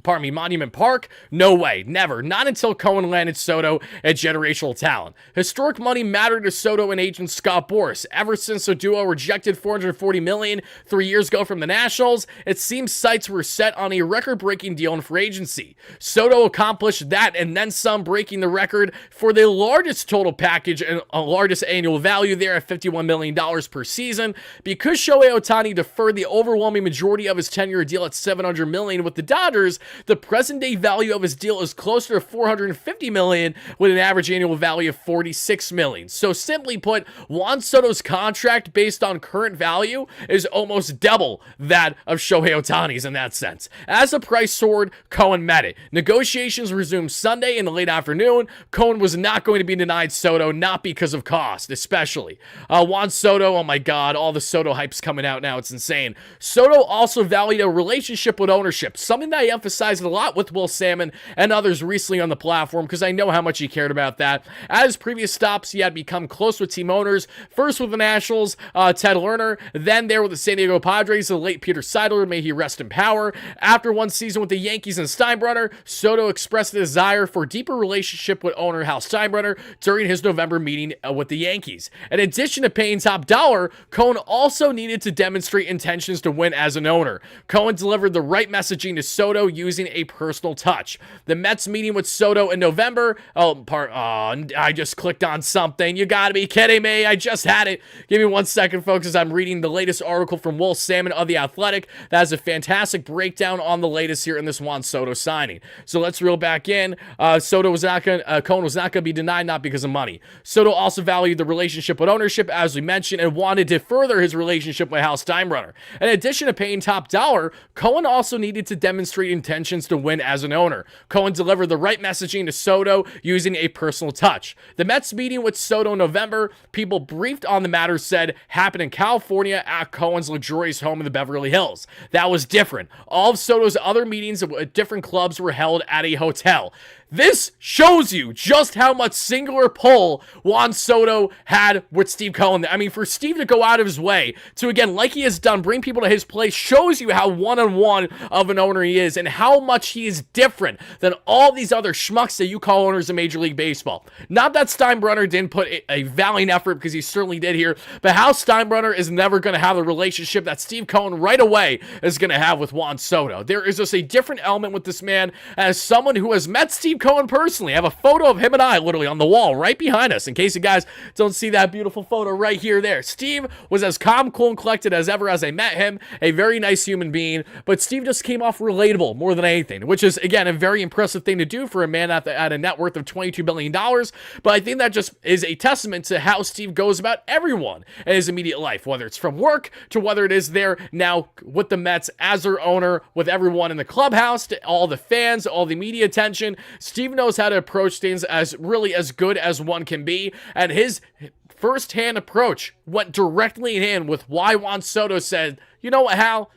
Monument Park? No way, never. Not until Cohen landed Soto at generational talent. Historic money mattered to Soto and agent Scott Boras. Ever since the duo rejected $440 million 3 years ago from the Nationals, it seems sights were set on a record-breaking deal in free agency. Soto accomplished that and then some, breaking the record for the largest total package and largest annual value there at $51 million per season. Because Shohei Ohtani deferred the overwhelming majority of his 10-year deal at $700 million with the Dodgers, the present-day value of his deal is closer to $450 million with an average annual value of $46 million. So simply put, Juan Soto's contract based on current value is almost double that of Shohei Ohtani's in that sense. As the price soared, Cohen met it. Negotiations resumed Sunday in the late afternoon. Cohen was not going to be denied Soto, not because of cost, especially. Juan Soto, oh my God, all the Soto hype's coming out now. It's insane. Soto also valued a relationship with ownership, something that I emphasized a lot with Will Salmon and others recently on the platform because I know how much he cared about that. At his previous stops, he had become close with team owners, first with the Nationals, Ted Lerner, then there with the San Diego Padres, the late Peter Seidler, may he rest in power. After one season with the Yankees and Steinbrenner, Soto expressed a desire for a deeper relationship with owner Hal Steinbrenner during his November meeting with the Yankees. In addition to paying top dollar, Cohen also needed to demonstrate intentions to win as an owner. Cohen delivered the right messaging to Soto using a personal touch. The Mets meeting with Soto in November, I just clicked on something. You gotta be kidding me. I just had it. Give me 1 second, folks, as I'm reading the latest article from Will Salmon of The Athletic. That has a fantastic breakdown on the latest here in this Juan Soto signing. So let's reel back in. Cohen was not going to be denied, not because of money. Soto also valued the relationship with ownership, as we mentioned, and wanted to further his relationship with Hal Steinbrenner. In addition to paying top dollar, Cohen also needed to demonstrate intentions to win as an owner. Cohen delivered the right messaging to Soto using a personal touch. The Mets meeting with Soto in November, people briefed on the matter said happened in California at Cohen's luxurious home in the Beverly Hills. That was different. All of Soto's other meetings at different clubs were held at a hotel. This shows you just how much singular pull Juan Soto had with Steve Cohen. I mean, for Steve to go out of his way to, again, like he has done, bring people to his place, shows you how one-on-one of an owner he is and how much he is different than all these other schmucks that you call owners in Major League Baseball. Not that Steinbrenner didn't put a valiant effort, because he certainly did here, but how Steinbrenner is never going to have the relationship that Steve Cohen right away is going to have with Juan Soto. There is just a different element with this man. As someone who has met Steve Cohen personally, I have a photo of him and I literally on the wall right behind us, in case you guys don't see that beautiful photo right here there. Steve was as calm, cool, and collected as ever as I met him, a very nice human being, but Steve just came off relatable more than anything, which is, again, a very impressive thing to do for a man at a net worth of $22 billion, but I think that just is a testament to how Steve goes about everyone in his immediate life, whether it's from work to whether it is there now with the Mets as their owner, with everyone in the clubhouse, to all the fans, all the media attention. Steve knows how to approach things as really as good as one can be, and his first-hand approach went directly in hand with why Juan Soto said, you know what, Hal,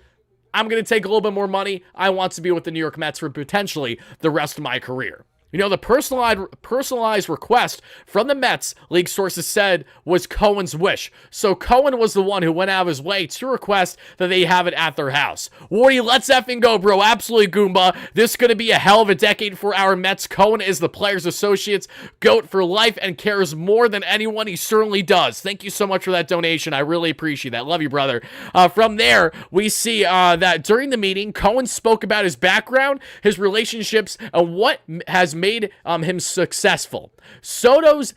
I'm going to take a little bit more money. I want to be with the New York Mets for potentially the rest of my career. You know, the personalized request from the Mets, league sources said, was Cohen's wish. So Cohen was the one who went out of his way to request that they have it at their house. Wardy, let's effing go, bro. Absolutely, Goomba. This is going to be a hell of a decade for our Mets. Cohen is the Players Associates GOAT for life and cares more than anyone. He certainly does. Thank you so much for that donation. I really appreciate that. Love you, brother. From there, we see that during the meeting, Cohen spoke about his background, his relationships, and what has made him successful. Soto's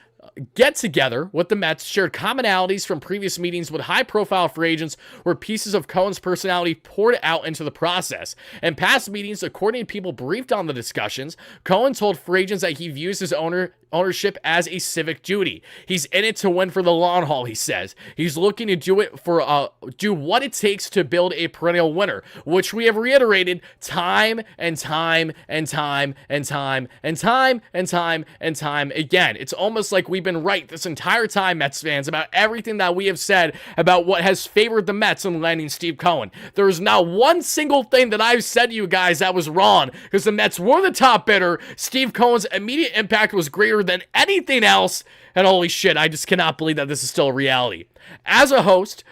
get-together with the Mets shared commonalities from previous meetings with high-profile free agents where pieces of Cohen's personality poured out into the process. In past meetings, according to people briefed on the discussions, Cohen told free agents that he views his ownership as a civic duty. He's in it to win for the long haul, he says. He's looking to do what it takes to build a perennial winner, which we have reiterated time and time and time and time and time and time and time again. It's almost like we've been right this entire time, Mets fans, about everything that we have said about what has favored the Mets in landing Steve Cohen. There is not one single thing that I've said to you guys that was wrong, because the Mets were the top bidder. Steve Cohen's immediate impact was greater than anything else, and holy shit, I just cannot believe that this is still a reality. As a host,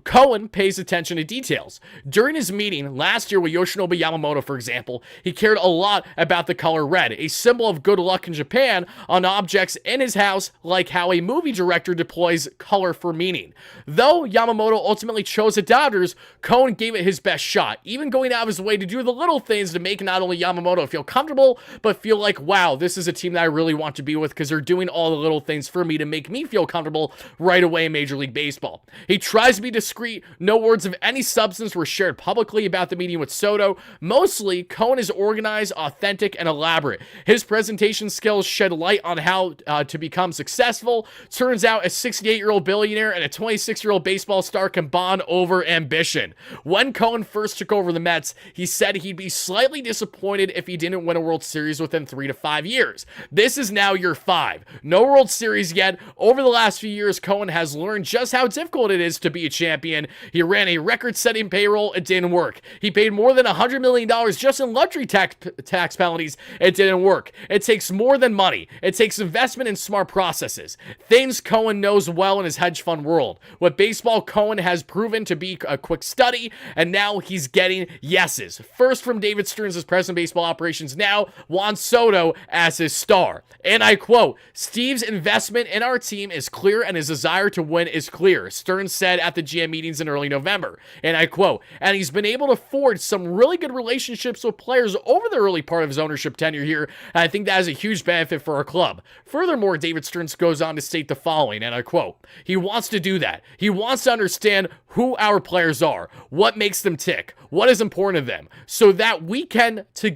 Cohen pays attention to details. During his meeting last year with Yoshinobu Yamamoto, for example, he cared a lot about the color red, a symbol of good luck in Japan, on objects in his house, like how a movie director deploys color for meaning. Though Yamamoto ultimately chose the Dodgers, Cohen gave it his best shot, even going out of his way to do the little things to make not only Yamamoto feel comfortable, but feel like, wow, this is a team that I really want to be with because they're doing all the little things for me to make me feel comfortable right away in Major League Baseball. He tries to be discreet. No words of any substance were shared publicly about the meeting with Soto. Mostly, Cohen is organized, authentic, and elaborate. His presentation skills shed light on how to become successful. Turns out a 68-year-old billionaire and a 26-year-old baseball star can bond over ambition. When Cohen first took over the Mets, he said he'd be slightly disappointed if he didn't win a World Series within 3 to 5 years. This is now year 5. No World Series yet. Over the last few years, Cohen has learned just how difficult it is to be a champion. He ran a record-setting payroll. It didn't work. He paid more than $100 million just in luxury tax penalties. It didn't work. It takes more than money. It takes investment and smart processes. Things Cohen knows well in his hedge fund world. With baseball, Cohen has proven to be a quick study, and now he's getting yeses. First from David Stearns as president of baseball operations, now Juan Soto as his star. And I quote, "Steve's investment in our team is clear and his desire to win is clear," Stearns said at the GM meetings in early November. And I quote, "And he's been able to forge some really good relationships with players over the early part of his ownership tenure here, and I think that is a huge benefit for our club." Furthermore, David Stearns goes on to state the following, and I quote, "He wants to do that. He wants to understand who our players are, what makes them tick, what is important to them, so that we can so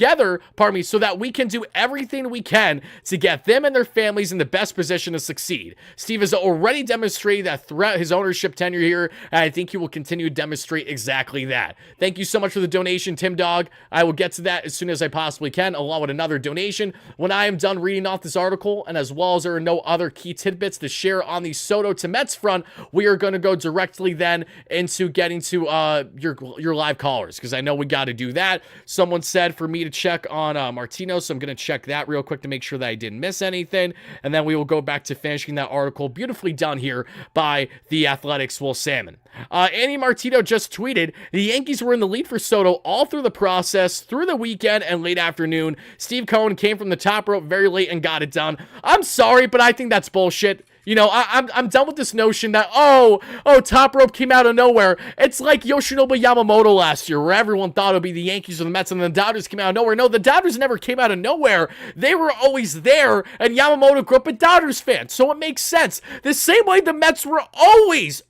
that we can do everything we can to get them and their families in the best position to succeed. Steve has already demonstrated that throughout his ownership tenure here, and I think he will continue to demonstrate exactly that." Thank you so much for the donation, Tim Dog. I will get to that as soon as I possibly can, along with another donation when I am done reading off this article, and as well as there are no other key tidbits to share on the Soto to Mets front, we are going to go directly then into getting to your live callers, because I know we got to do that. Someone said for me to check on Martino, so I'm going to check that real quick to make sure that I didn't miss anything, and then we will go back to finishing that article, beautifully done here by the Athletics' Will Salmon. Andy Martino just tweeted, "The Yankees were in the lead for Soto all through the process, through the weekend and late afternoon. Steve Cohen came from the top rope very late and got it done." I'm sorry, but I think that's bullshit. You know, I'm done with this notion that, top rope came out of nowhere. It's like Yoshinobu Yamamoto last year, where everyone thought it would be the Yankees or the Mets, and the Dodgers came out of nowhere. No, the Dodgers never came out of nowhere. They were always there, and Yamamoto grew up a Dodgers fan, so it makes sense. The same way the Mets were always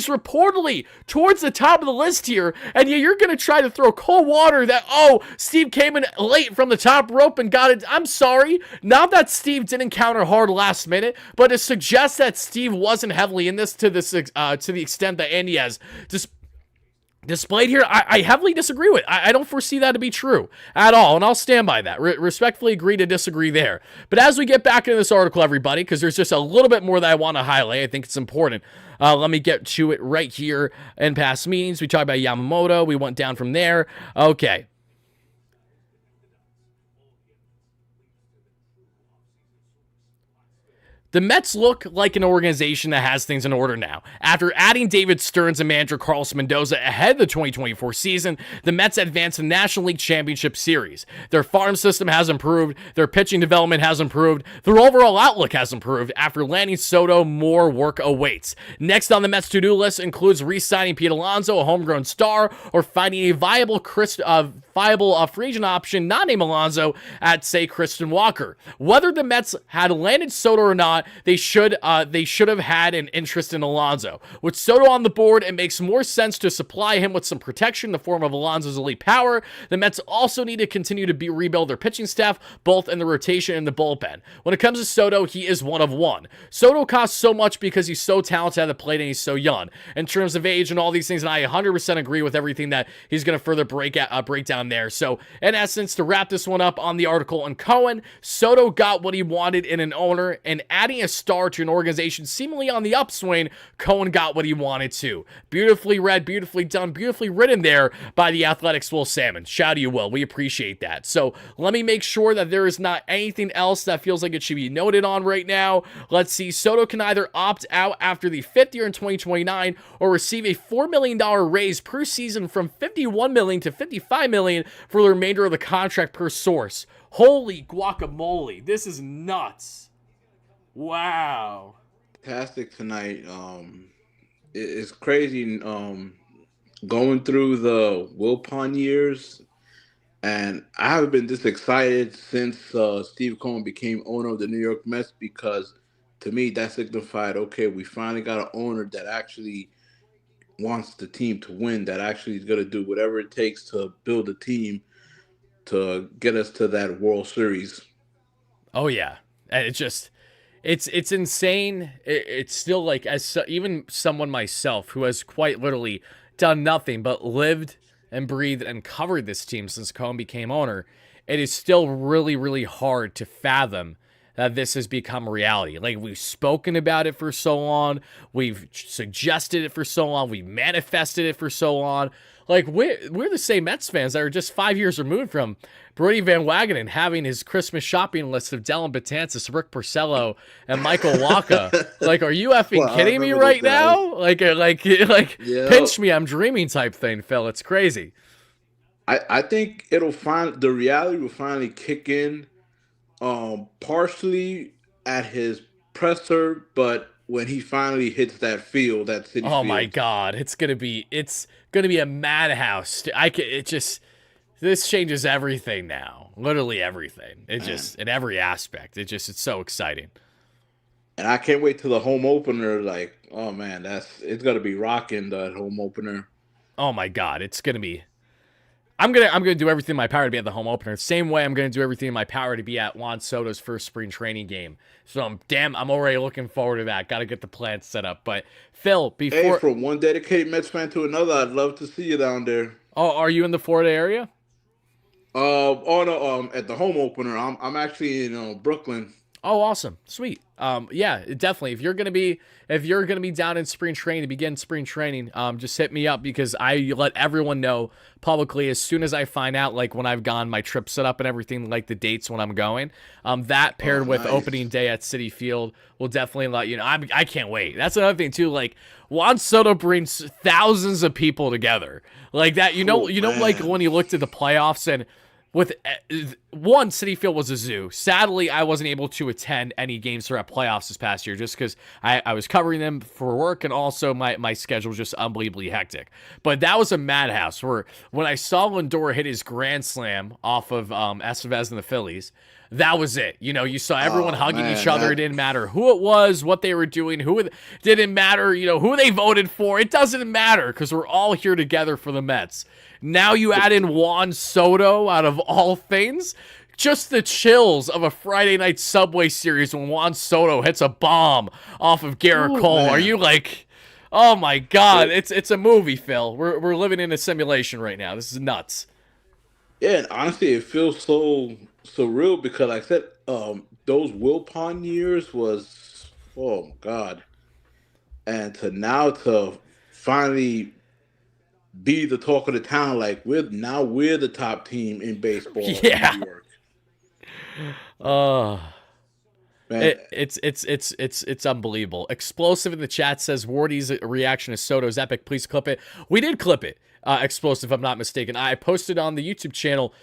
reportedly towards the top of the list here, and you're going to try to throw cold water that, Steve came in late from the top rope and got it. I'm sorry, not that Steve didn't counter hard last minute, but to suggest that Steve wasn't heavily in this to the extent that Andy has displayed here, I heavily disagree with. I don't foresee that to be true at all, and I'll stand by that. Respectfully agree to disagree there. But as we get back into this article, everybody, because there's just a little bit more that I want to highlight, I think it's important. Let me get to it right here in past meetings. We talked about Yamamoto. We went down from there. Okay. The Mets look like an organization that has things in order now. After adding David Stearns and manager Carlos Mendoza ahead of the 2024 season, the Mets advanced the National League Championship Series. Their farm system has improved, their pitching development has improved, their overall outlook has improved. After landing Soto, more work awaits. Next on the Mets' to-do list includes re-signing Pete Alonso, a homegrown star, or finding a viable free agent option not named Alonso at, say, Christian Walker. Whether the Mets had landed Soto or not, they should have had an interest in Alonso. With Soto on the board, it makes more sense to supply him with some protection in the form of Alonso's elite power. The Mets also need to continue to rebuild their pitching staff, both in the rotation and the bullpen. When it comes to Soto, he is one of one. Soto costs so much because he's so talented at the plate and he's so young. In terms of age and all these things, and I 100% agree with everything that he's going to further break down there. So, in essence, to wrap this one up on the article on Cohen, Soto got what he wanted in an owner, and added adding a star to an organization seemingly on the upswing, Cohen got what he wanted to. Beautifully read, beautifully done, beautifully written there by the Athletics' Will Salmon. Shout out to you, Will. We appreciate that. So let me make sure that there is not anything else that feels like it should be noted on right now. Let's see. Soto can either opt out after the 5th year in 2029 or receive a $4 million raise per season from $51 million to $55 million for the remainder of the contract per source. Holy guacamole. This is nuts. Wow. Fantastic tonight. It's crazy going through the Wilpon years, and I haven't been this excited since Steve Cohen became owner of the New York Mets, because to me that signified, okay, we finally got an owner that actually wants the team to win, that actually is going to do whatever it takes to build a team to get us to that World Series. Oh yeah, and it's insane. It's still like, even someone myself who has quite literally done nothing but lived and breathed and covered this team since Cohen became owner, it is still really, really hard to fathom that this has become reality. Like, we've spoken about it for so long, we've suggested it for so long, we manifested it for so long. Like, we're the same Mets fans that are just 5 years removed from Brody Van Wagenen having his Christmas shopping list of Dylan Betances, Rick Porcello, and Michael Wacha. Like, are you effing kidding me right now? Like, Yeah. pinch me, I'm dreaming type thing, Phil. It's crazy. I think the reality will finally kick in, partially at his presser, but when he finally hits that field, that City Oh Field. my God, it's gonna be a madhouse. This changes everything now, literally everything. It just, in every aspect, it's so exciting. And I can't wait till the home opener. Like, oh man, it's gonna be rocking, the home opener. Oh my God, it's gonna be. I'm gonna do everything in my power to be at the home opener. Same way I'm gonna do everything in my power to be at Juan Soto's first spring training game. So I'm already looking forward to that. Got to get the plans set up. But Phil, Hey, from one dedicated Mets fan to another, I'd love to see you down there. Oh, are you in the Florida area? At the home opener, I'm actually in Brooklyn. Oh, awesome. Sweet. Yeah, definitely. If you're gonna be down in spring training, to begin spring training, just hit me up, because I let everyone know publicly as soon as I find out, like, when I've gone my trip set up and everything, like the dates when I'm going. That paired with opening day at Citi Field will definitely let you know. I can't wait. That's another thing too. Like, Juan Soto brings thousands of people together. Like that, like when you looked at the playoffs, and with one, Citi Field was a zoo. Sadly, I wasn't able to attend any games throughout playoffs this past year, just because I was covering them for work, and also my schedule was just unbelievably hectic. But that was a madhouse, where when I saw Lindor hit his grand slam off of Estevez and the Phillies, that was it. You saw everyone hugging each other. It didn't matter who it was, what they were doing, didn't matter, who they voted for. It doesn't matter, because we're all here together for the Mets. Now you add in Juan Soto, out of all things. Just the chills of a Friday night Subway series when Juan Soto hits a bomb off of Garrett Cole. Man. Are you like, oh my God, it's a movie, Phil. We're living in a simulation right now. This is nuts. Yeah, and honestly, it feels so surreal, because like I said, those Wilpon years was, oh God. And to finally be the talk of the town, like we're the top team in baseball. Yeah. In New York. Man. It's unbelievable. Explosive in the chat says Wardy's reaction to Soto's epic. Please clip it. We did clip it. Explosive, if I'm not mistaken. I posted on the YouTube channel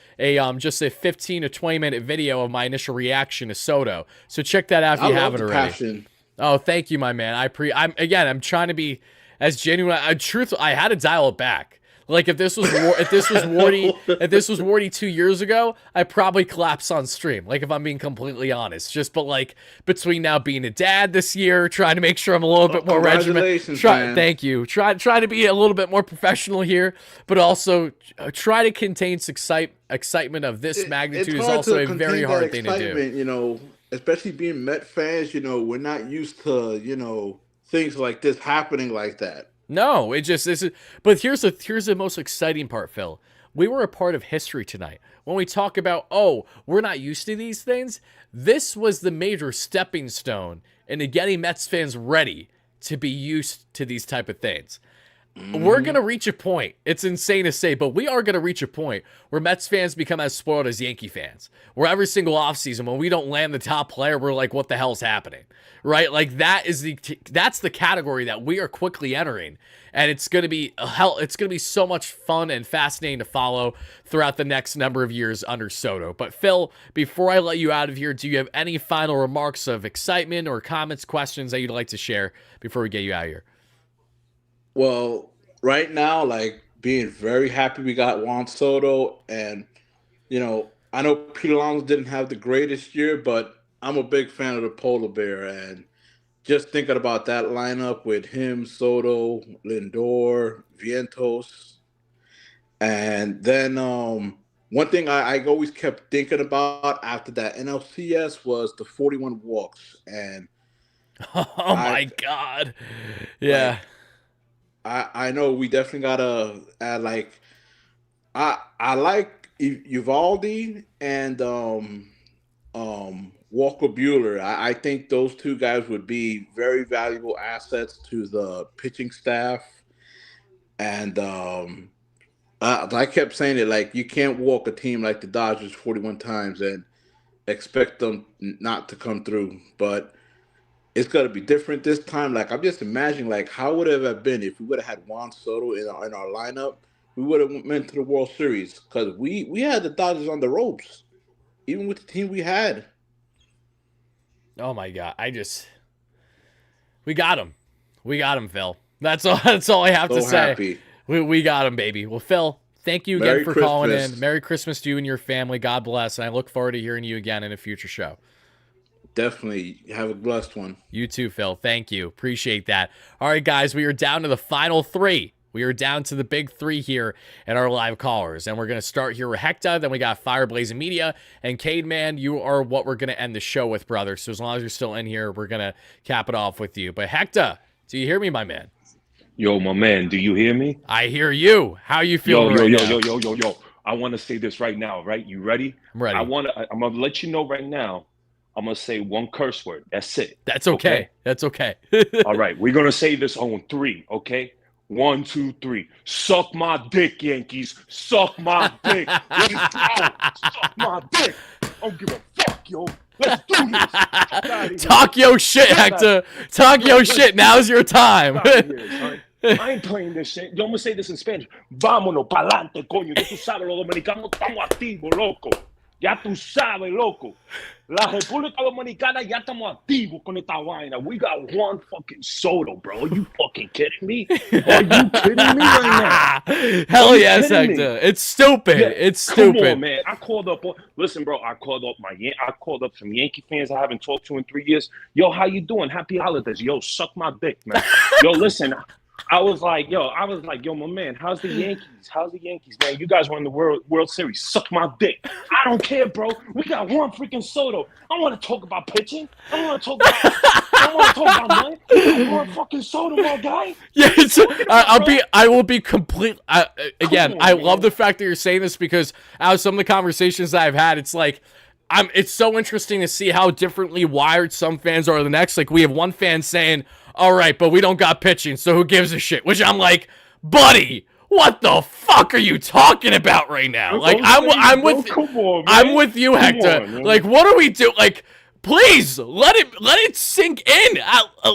just a 15 to 20 minute video of my initial reaction to Soto. So check that out if you haven't already. Passion. Oh, thank you, my man. I'm trying to be as genuine. I had to dial it back. Like, if this was Wardy 2 years ago, I probably collapsed on stream. Like, if I'm being completely honest, but like between now being a dad this year, trying to make sure I'm a little bit more regimented. Thank you. Try to be a little bit more professional here, but also try to contain excitement of this magnitude is also a very hard thing to do. Especially being Met fans, we're not used to things like this happening like that. No, but here's the most exciting part, Phil. We were a part of history tonight. When we talk about, we're not used to these things, this was the major stepping stone into getting Mets fans ready to be used to these type of things. We're going to reach a point. It's insane to say, but we are going to reach a point where Mets fans become as spoiled as Yankee fans. Where every single offseason, when we don't land the top player, we're like, what the hell's happening? Right? Like that's the category that we are quickly entering. And it's going to be it's going to be so much fun and fascinating to follow throughout the next number of years under Soto. But Phil, before I let you out of here, do you have any final remarks of excitement or comments, questions that you'd like to share before we get you out of here? Well, right now, like being very happy we got Juan Soto, and I know Pete Alonso didn't have the greatest year, but I'm a big fan of the Polar Bear, and just thinking about that lineup with him, Soto, Lindor, Vientos, and then one thing I always kept thinking about after that NLCS was the 41 walks, and Oh my God. Yeah. I know we definitely gotta add like I like Uvalde and Walker Buehler. I think those two guys would be very valuable assets to the pitching staff. And I kept saying it, like you can't walk a team like the Dodgers 41 times and expect them not to come through. But it's gonna be different this time. Like I'm just imagining, like how would it have been if we would have had Juan Soto in our lineup? We would have went to the World Series because we had the Dodgers on the ropes, even with the team we had. Oh my God. We got him. We got him, Phil. That's all I have to So say. happy. We got him, baby. Well, Phil, thank you again Merry for calling Christmas. in. Merry Christmas to you and your family. God bless. And I look forward to hearing you again in a future show. Definitely have a blessed one. You too, Phil. Thank you. Appreciate that. All right, guys, we are down to the final three. We are down to the big three here in our live callers. And we're going to start here with Hector. Then we got Fireblazing Media. And Cade, man, you are what we're going to end the show with, brother. So as long as you're still in here, we're going to cap it off with you. But Hector, do you hear me, my man? Yo, my man, do you hear me? I hear you. How you feeling right now? Yo. I want to say this right now, right? You ready? I'm ready. I'm going to let you know right now. I'm going to say one curse word. That's it. That's okay. That's okay. All right. We're going to say this on three, okay? 1, 2, 3. Suck my dick, Yankees. Suck my dick. Let's go. Suck my dick. I don't give a fuck, yo. Let's do this. Fuck outta here. Talk your shit, Hector. Talk your shit. Now's your time. Fuck outta here, son. I ain't playing this shit. Yo, I'm going to say this in Spanish. Vámonos pa'lante, coño. Ya tú sabes, los dominicanos estamos activos, loco. Ya tú sabes, loco. La República Dominicana ya estamos activos con esta vaina. We got Juan fucking Soto, bro. Are you fucking kidding me? Are you kidding me right now? Hell yes, kidding me? Hector. It's stupid. Yeah, It's stupid. Come on, man. I called up. Listen, bro. I called up some Yankee fans I haven't talked to in 3 years. Yo, how you doing? Happy holidays. Yo, suck my dick, man. Yo, listen. I was like, yo, my man, how's the Yankees? How's the Yankees, man? You guys won the World Series. Suck my dick. I don't care, bro. We got Juan freaking Soto. I want to talk about pitching. I want to talk about money. Juan fucking Soto, my guy. Yeah, I will be complete. Again, Come on, I man. love the fact that you're saying this because out of some of the conversations that I've had, it's like, it's so interesting to see how differently wired some fans are than the next. Like we have one fan saying, all right, but we don't got pitching, so who gives a shit? Which I'm like, buddy, what the fuck are you talking about right now? Like I'm with you, Hector. on, man. Like what are we doing? Like please let it sink in.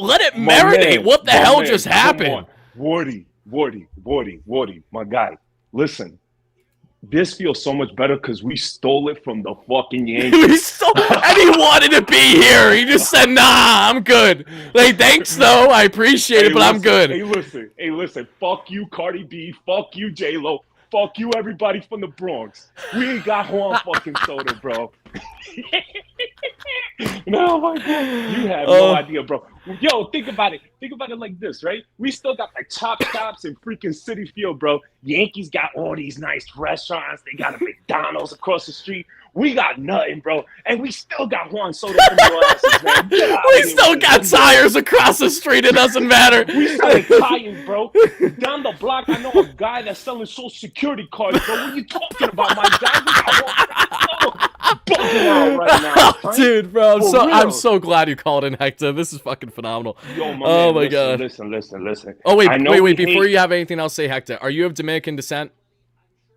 Let it My marinate. man, What the my hell man, just come happened? on. Wardy, my guy. Listen, this feels so much better because we stole it from the fucking Yankees. And he wanted to be here. He just said, nah, I'm good. Like, thanks, though. I appreciate it, but I'm good. Hey, listen. Fuck you, Cardi B. Fuck you, J-Lo. Fuck you, everybody from the Bronx. We ain't got Juan fucking Soto, bro. No, my God. You have no idea, bro. Yo, think about it. Think about it like this, right? We still got the Chop Shops in freaking City Field, bro. Yankees got all these nice restaurants. They got a McDonald's across the street. We got nothing, bro. And we still got Juan Soto from your asses, man. We still got tires across the street. It doesn't matter. We selling tires, bro. Down the block, I know a guy that's selling Social Security cards, bro. What are you talking about, my guy? We got Juan Soto. help you out right now, son. Dude, bro, For I'm real. so glad you called in, Hector. This is fucking phenomenal. Yo, my Oh man, my listen, god. listen. Oh I know we wait. Before hate- you have anything else, say Hector. Are you of Dominican descent?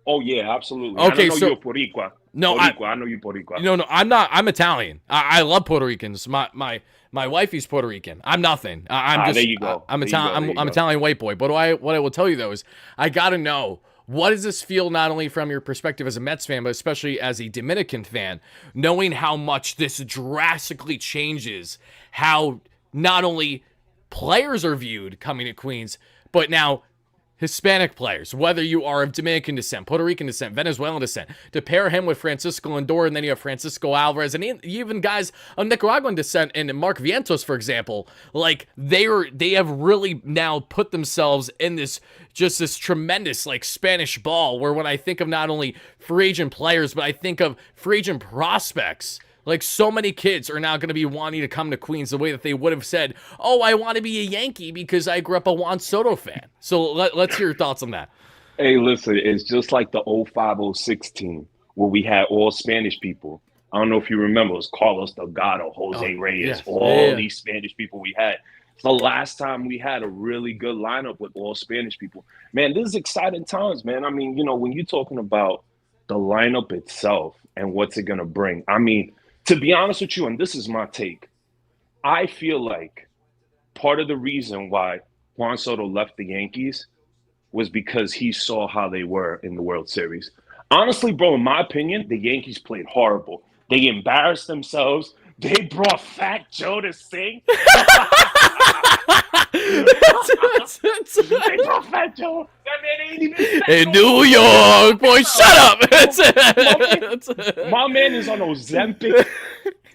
Oh yeah, absolutely. Okay, I don't know so- you're Boricua. No, I know you Boricua. No, I'm not. I'm Italian. I love Puerto Ricans. My wifey's Puerto Rican. I'm nothing. I'm just. there you go. I'm There you Italian. go, there you I'm go. Italian white boy. But what I will tell you though is, I gotta know, what does this feel not only from your perspective as a Mets fan, but especially as a Dominican fan, knowing how much this drastically changes how not only players are viewed coming to Queens, but now Hispanic players, whether you are of Dominican descent, Puerto Rican descent, Venezuelan descent, to pair him with Francisco Lindor, and then you have Francisco Alvarez, and even guys of Nicaraguan descent, and Mark Vientos, for example, like they have really now put themselves in this tremendous like Spanish ball, where when I think of not only free agent players, but I think of free agent prospects. Like, so many kids are now going to be wanting to come to Queens the way that they would have said, oh, I want to be a Yankee because I grew up a Juan Soto fan. So let's hear your thoughts on that. Hey, listen, it's just like the 05-06 team where we had all Spanish people. I don't know if you remember, it was Carlos Delgado, Jose Reyes, yes. all these Spanish people we had. It's the last time we had a really good lineup with all Spanish people. Man, this is exciting times, man. I mean, when you're talking about the lineup itself and what's it going to bring, I mean, to be honest with you, and this is my take, I feel like part of the reason why Juan Soto left the Yankees was because he saw how they were in the World Series. Honestly, bro, in my opinion, the Yankees played horrible. They embarrassed themselves. They brought Fat Joe to sing. They brought Fat Joe. That man ain't even Fat In Joe. New York, boy, shut up. That's it. My man is on Ozempic.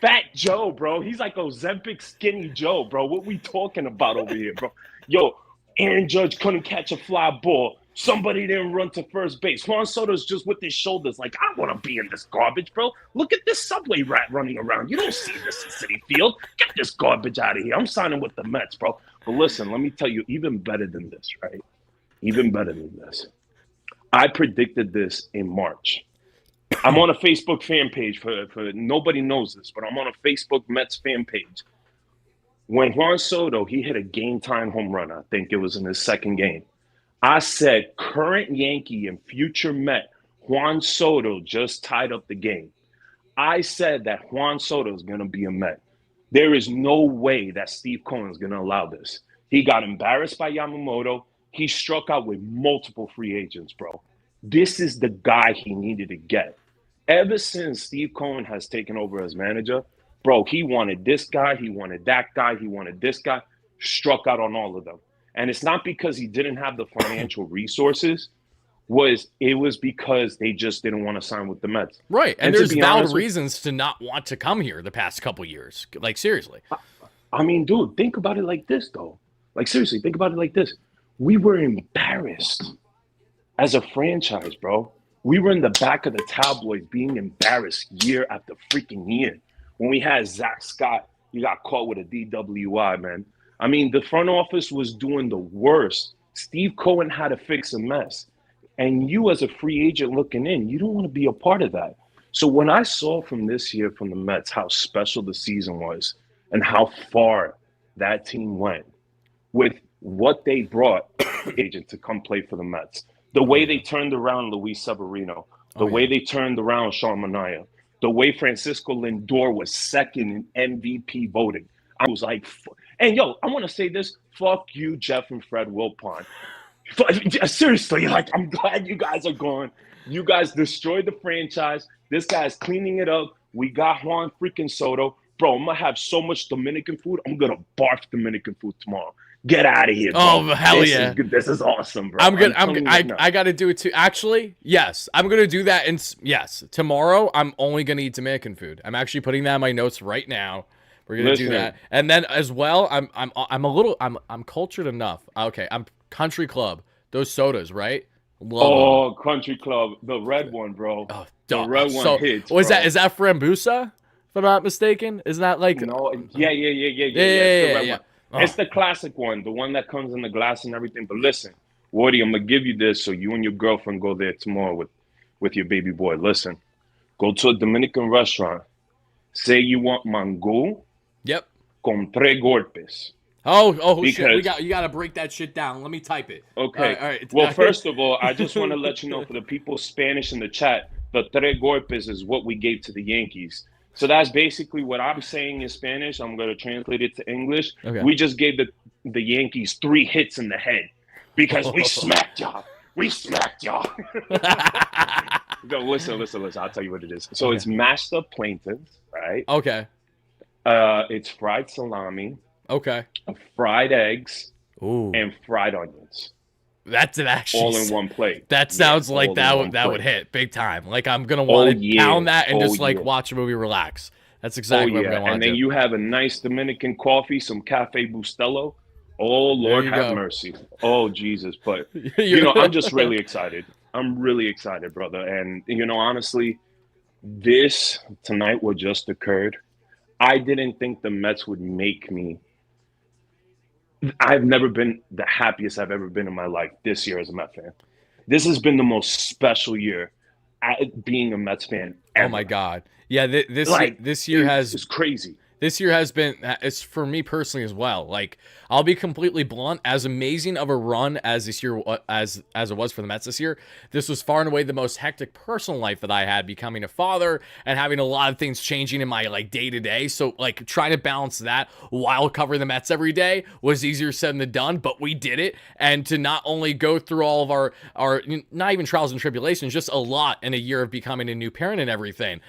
Fat Joe, bro. He's like Ozempic Skinny Joe, bro. What we talking about over here, bro? Yo, Aaron Judge couldn't catch a fly ball. Somebody didn't run to first base. Juan Soto's just with his shoulders like, I want to be in this garbage, bro. Look at this subway rat running around. You don't see this in City Field. Get this garbage out of here. I'm signing with the Mets, bro. But listen, let me tell you, even better than this, right? Even better than this. I predicted this in March. I'm on a Facebook fan page for nobody knows this, but I'm on a Facebook Mets fan page. When Juan Soto, he hit a game-time home run, I think it was in his second game. I said, current Yankee and future Met, Juan Soto just tied up the game. I said that Juan Soto is going to be a Met. There is no way that Steve Cohen is going to allow this. He got embarrassed by Yamamoto. He struck out with multiple free agents, bro. This is the guy he needed to get. Ever since Steve Cohen has taken over as manager, bro, he wanted this guy, he wanted that guy, he wanted this guy, struck out on all of them. And it's not because he didn't have the financial resources, it was because they just didn't want to sign with the Mets. Right, and to there's be valid honest with- reasons to not want to come here the past couple years. Like, seriously. I mean, dude, think about it like this, though. Like, seriously, think about it like this. We were embarrassed as a franchise, bro. We were in the back of the tabloids being embarrassed year after freaking year. When we had Zach Scott, he got caught with a DWI, man. I mean, the front office was doing the worst. Steve Cohen had to fix a mess. And you as a free agent looking in, you don't want to be a part of that. So when I saw from this year from the Mets how special the season was and how far that team went with what they brought agent to come play for the Mets, the way they turned around Luis Severino, the way they turned around Sean Manaea, the way Francisco Lindor was second in MVP voting. I was like, and yo, I want to say this, fuck you, Jeff and Fred Wilpon. Seriously, like, I'm glad you guys are gone. You guys destroyed the franchise. This guy's cleaning it up. We got Juan freaking Soto. Bro, I'm going to have so much Dominican food. I'm going to barf Dominican food tomorrow. Get out of here, bro. Oh, hell yeah. This is awesome, bro. I got to do it too. Actually, yes, I'm going to do that. And yes, tomorrow I'm only going to eat Dominican food. I'm actually putting that in my notes right now. We're going to do that. And then as well, I'm cultured enough. Okay, I'm Country Club. Those sodas, right? Love them. Country Club, the red one, bro. Oh, the red so, one hits. Is that Frambusa? If I'm not mistaken, isn't that like? No, yeah. Yeah. It's the classic one, the one that comes in the glass and everything. But listen, Wardy, I'm gonna give you this so you and your girlfriend go there tomorrow with your baby boy. Listen, Go to a Dominican restaurant. Say you want mango Yep. con tres golpes. Oh shit. Because- You gotta break that shit down. Let me type it. Okay. All right. Well, first of all, I just want to let you know for the people Spanish in the chat, the tres golpes is what we gave to the Yankees. So that's basically what I'm saying in Spanish. I'm going to translate it to English. Okay. We just gave the Yankees 3 hits in the head because we smacked y'all. We smacked y'all. No, listen. I'll tell you what it is. So it's mashed up plantains, right? Okay. It's fried salami, Okay. fried eggs, Ooh. and fried onions. That's an actually All in one plate. That sounds Yeah, like all that in would one that would plate. hit big time. Like I'm gonna want to yeah. pound that and Oh, just like yeah. watch a movie, relax. That's exactly what I'm gonna want And to then do. you have a nice Dominican coffee, some Cafe Bustelo. Oh, Lord you have go. mercy. Oh, Jesus. But, I'm just really excited. I'm really excited, brother. And, honestly, this tonight what just occurred, I didn't think the Mets would make me. I've never been the happiest I've ever been in my life this year as a Met fan. This has been the most special year at being a Mets fan ever. Oh my God. Yeah, this year It's crazy. This year has been, it's for me personally as well. Like, I'll be completely blunt, as amazing of a run as this year, as it was for the Mets this year, this was far and away the most hectic personal life that I had, becoming a father and having a lot of things changing in my like day to day. So like trying to balance that while covering the Mets every day was easier said than done, but we did it. And to not only go through all of our not even trials and tribulations, just a lot in a year of becoming a new parent and everything.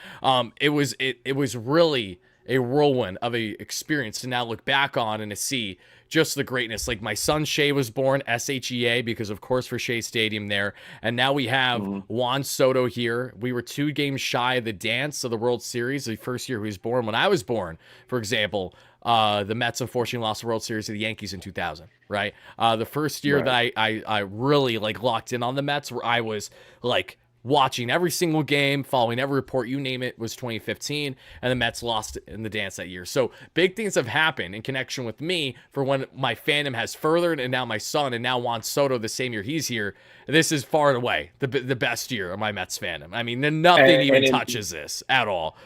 It was really a whirlwind of a experience to now look back on and to see just the greatness. Like my son Shea was born, SHEA, because of course for Shea Stadium there. And now we have Juan Soto here. We were 2 games shy of the dance of the World Series, the first year he was born. When I was born, for example, the Mets unfortunately lost the World Series to the Yankees in 2000, right? The first year that I really like locked in on the Mets, where I was like watching every single game, following every report, you name it, was 2015, and the Mets lost in the dance that year. So big things have happened in connection with me for when my fandom has furthered, and now my son, and now Juan Soto the same year he's here. This is far and away the best year of my Mets fandom. I mean, nothing even touches this at all.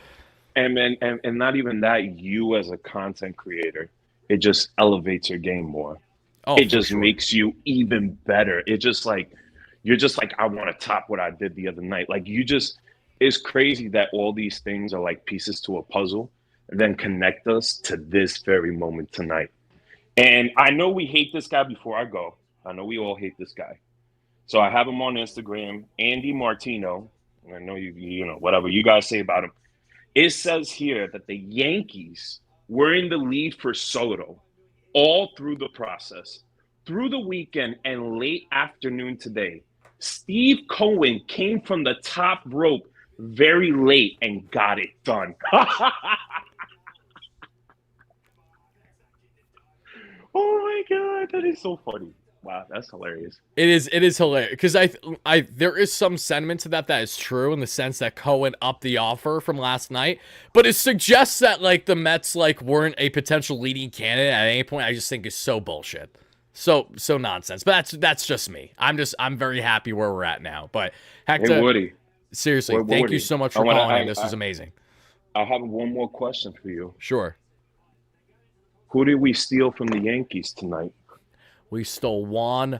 And not even that, you as a content creator, it just elevates your game more. Oh, it just makes you even better. It just like, you're just like, I want to top what I did the other night. Like it's crazy that all these things are like pieces to a puzzle and then connect us to this very moment tonight. And I know we hate this guy before I go. I know we all hate this guy. So I have him on Instagram, Andy Martino. I know you know, whatever you guys say about him. It says here that the Yankees were in the lead for Soto all through the process. Through the weekend and late afternoon today, Steve Cohen came from the top rope very late and got it done. Oh my God, that is so funny. Wow, that's hilarious. It is hilarious because there is some sentiment to that is true in the sense that Cohen upped the offer from last night, but it suggests that like the Mets like weren't a potential leading candidate at any point. I just think is so bullshit. So nonsense. But that's just me. I'm very happy where we're at now. But Hector, Hey, Woody, seriously, thank you so much for calling in. This was amazing. I have one more question for you. Sure. Who did we steal from the Yankees tonight? We stole Juan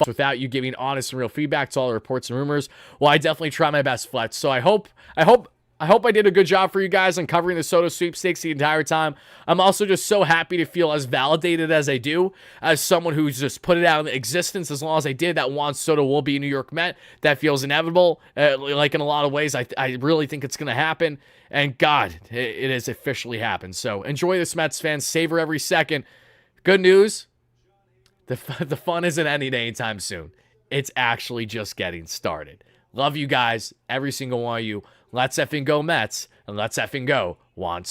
without you giving honest and real feedback to all the reports and rumors. Well, I definitely try my best, Fletch. So I hope I did a good job for you guys on covering the Soto sweepstakes the entire time. I'm also just so happy to feel as validated as I do, as someone who's just put it out in existence as long as I did, that Juan Soto will be a New York Met. That feels inevitable. Like in a lot of ways, I really think it's going to happen. And God, it has officially happened. So enjoy this, Mets fans. Savor every second. Good news. The fun isn't ending anytime soon. It's actually just getting started. Love you guys, every single one of you. Let's effing go Mets, and let's effing go Juan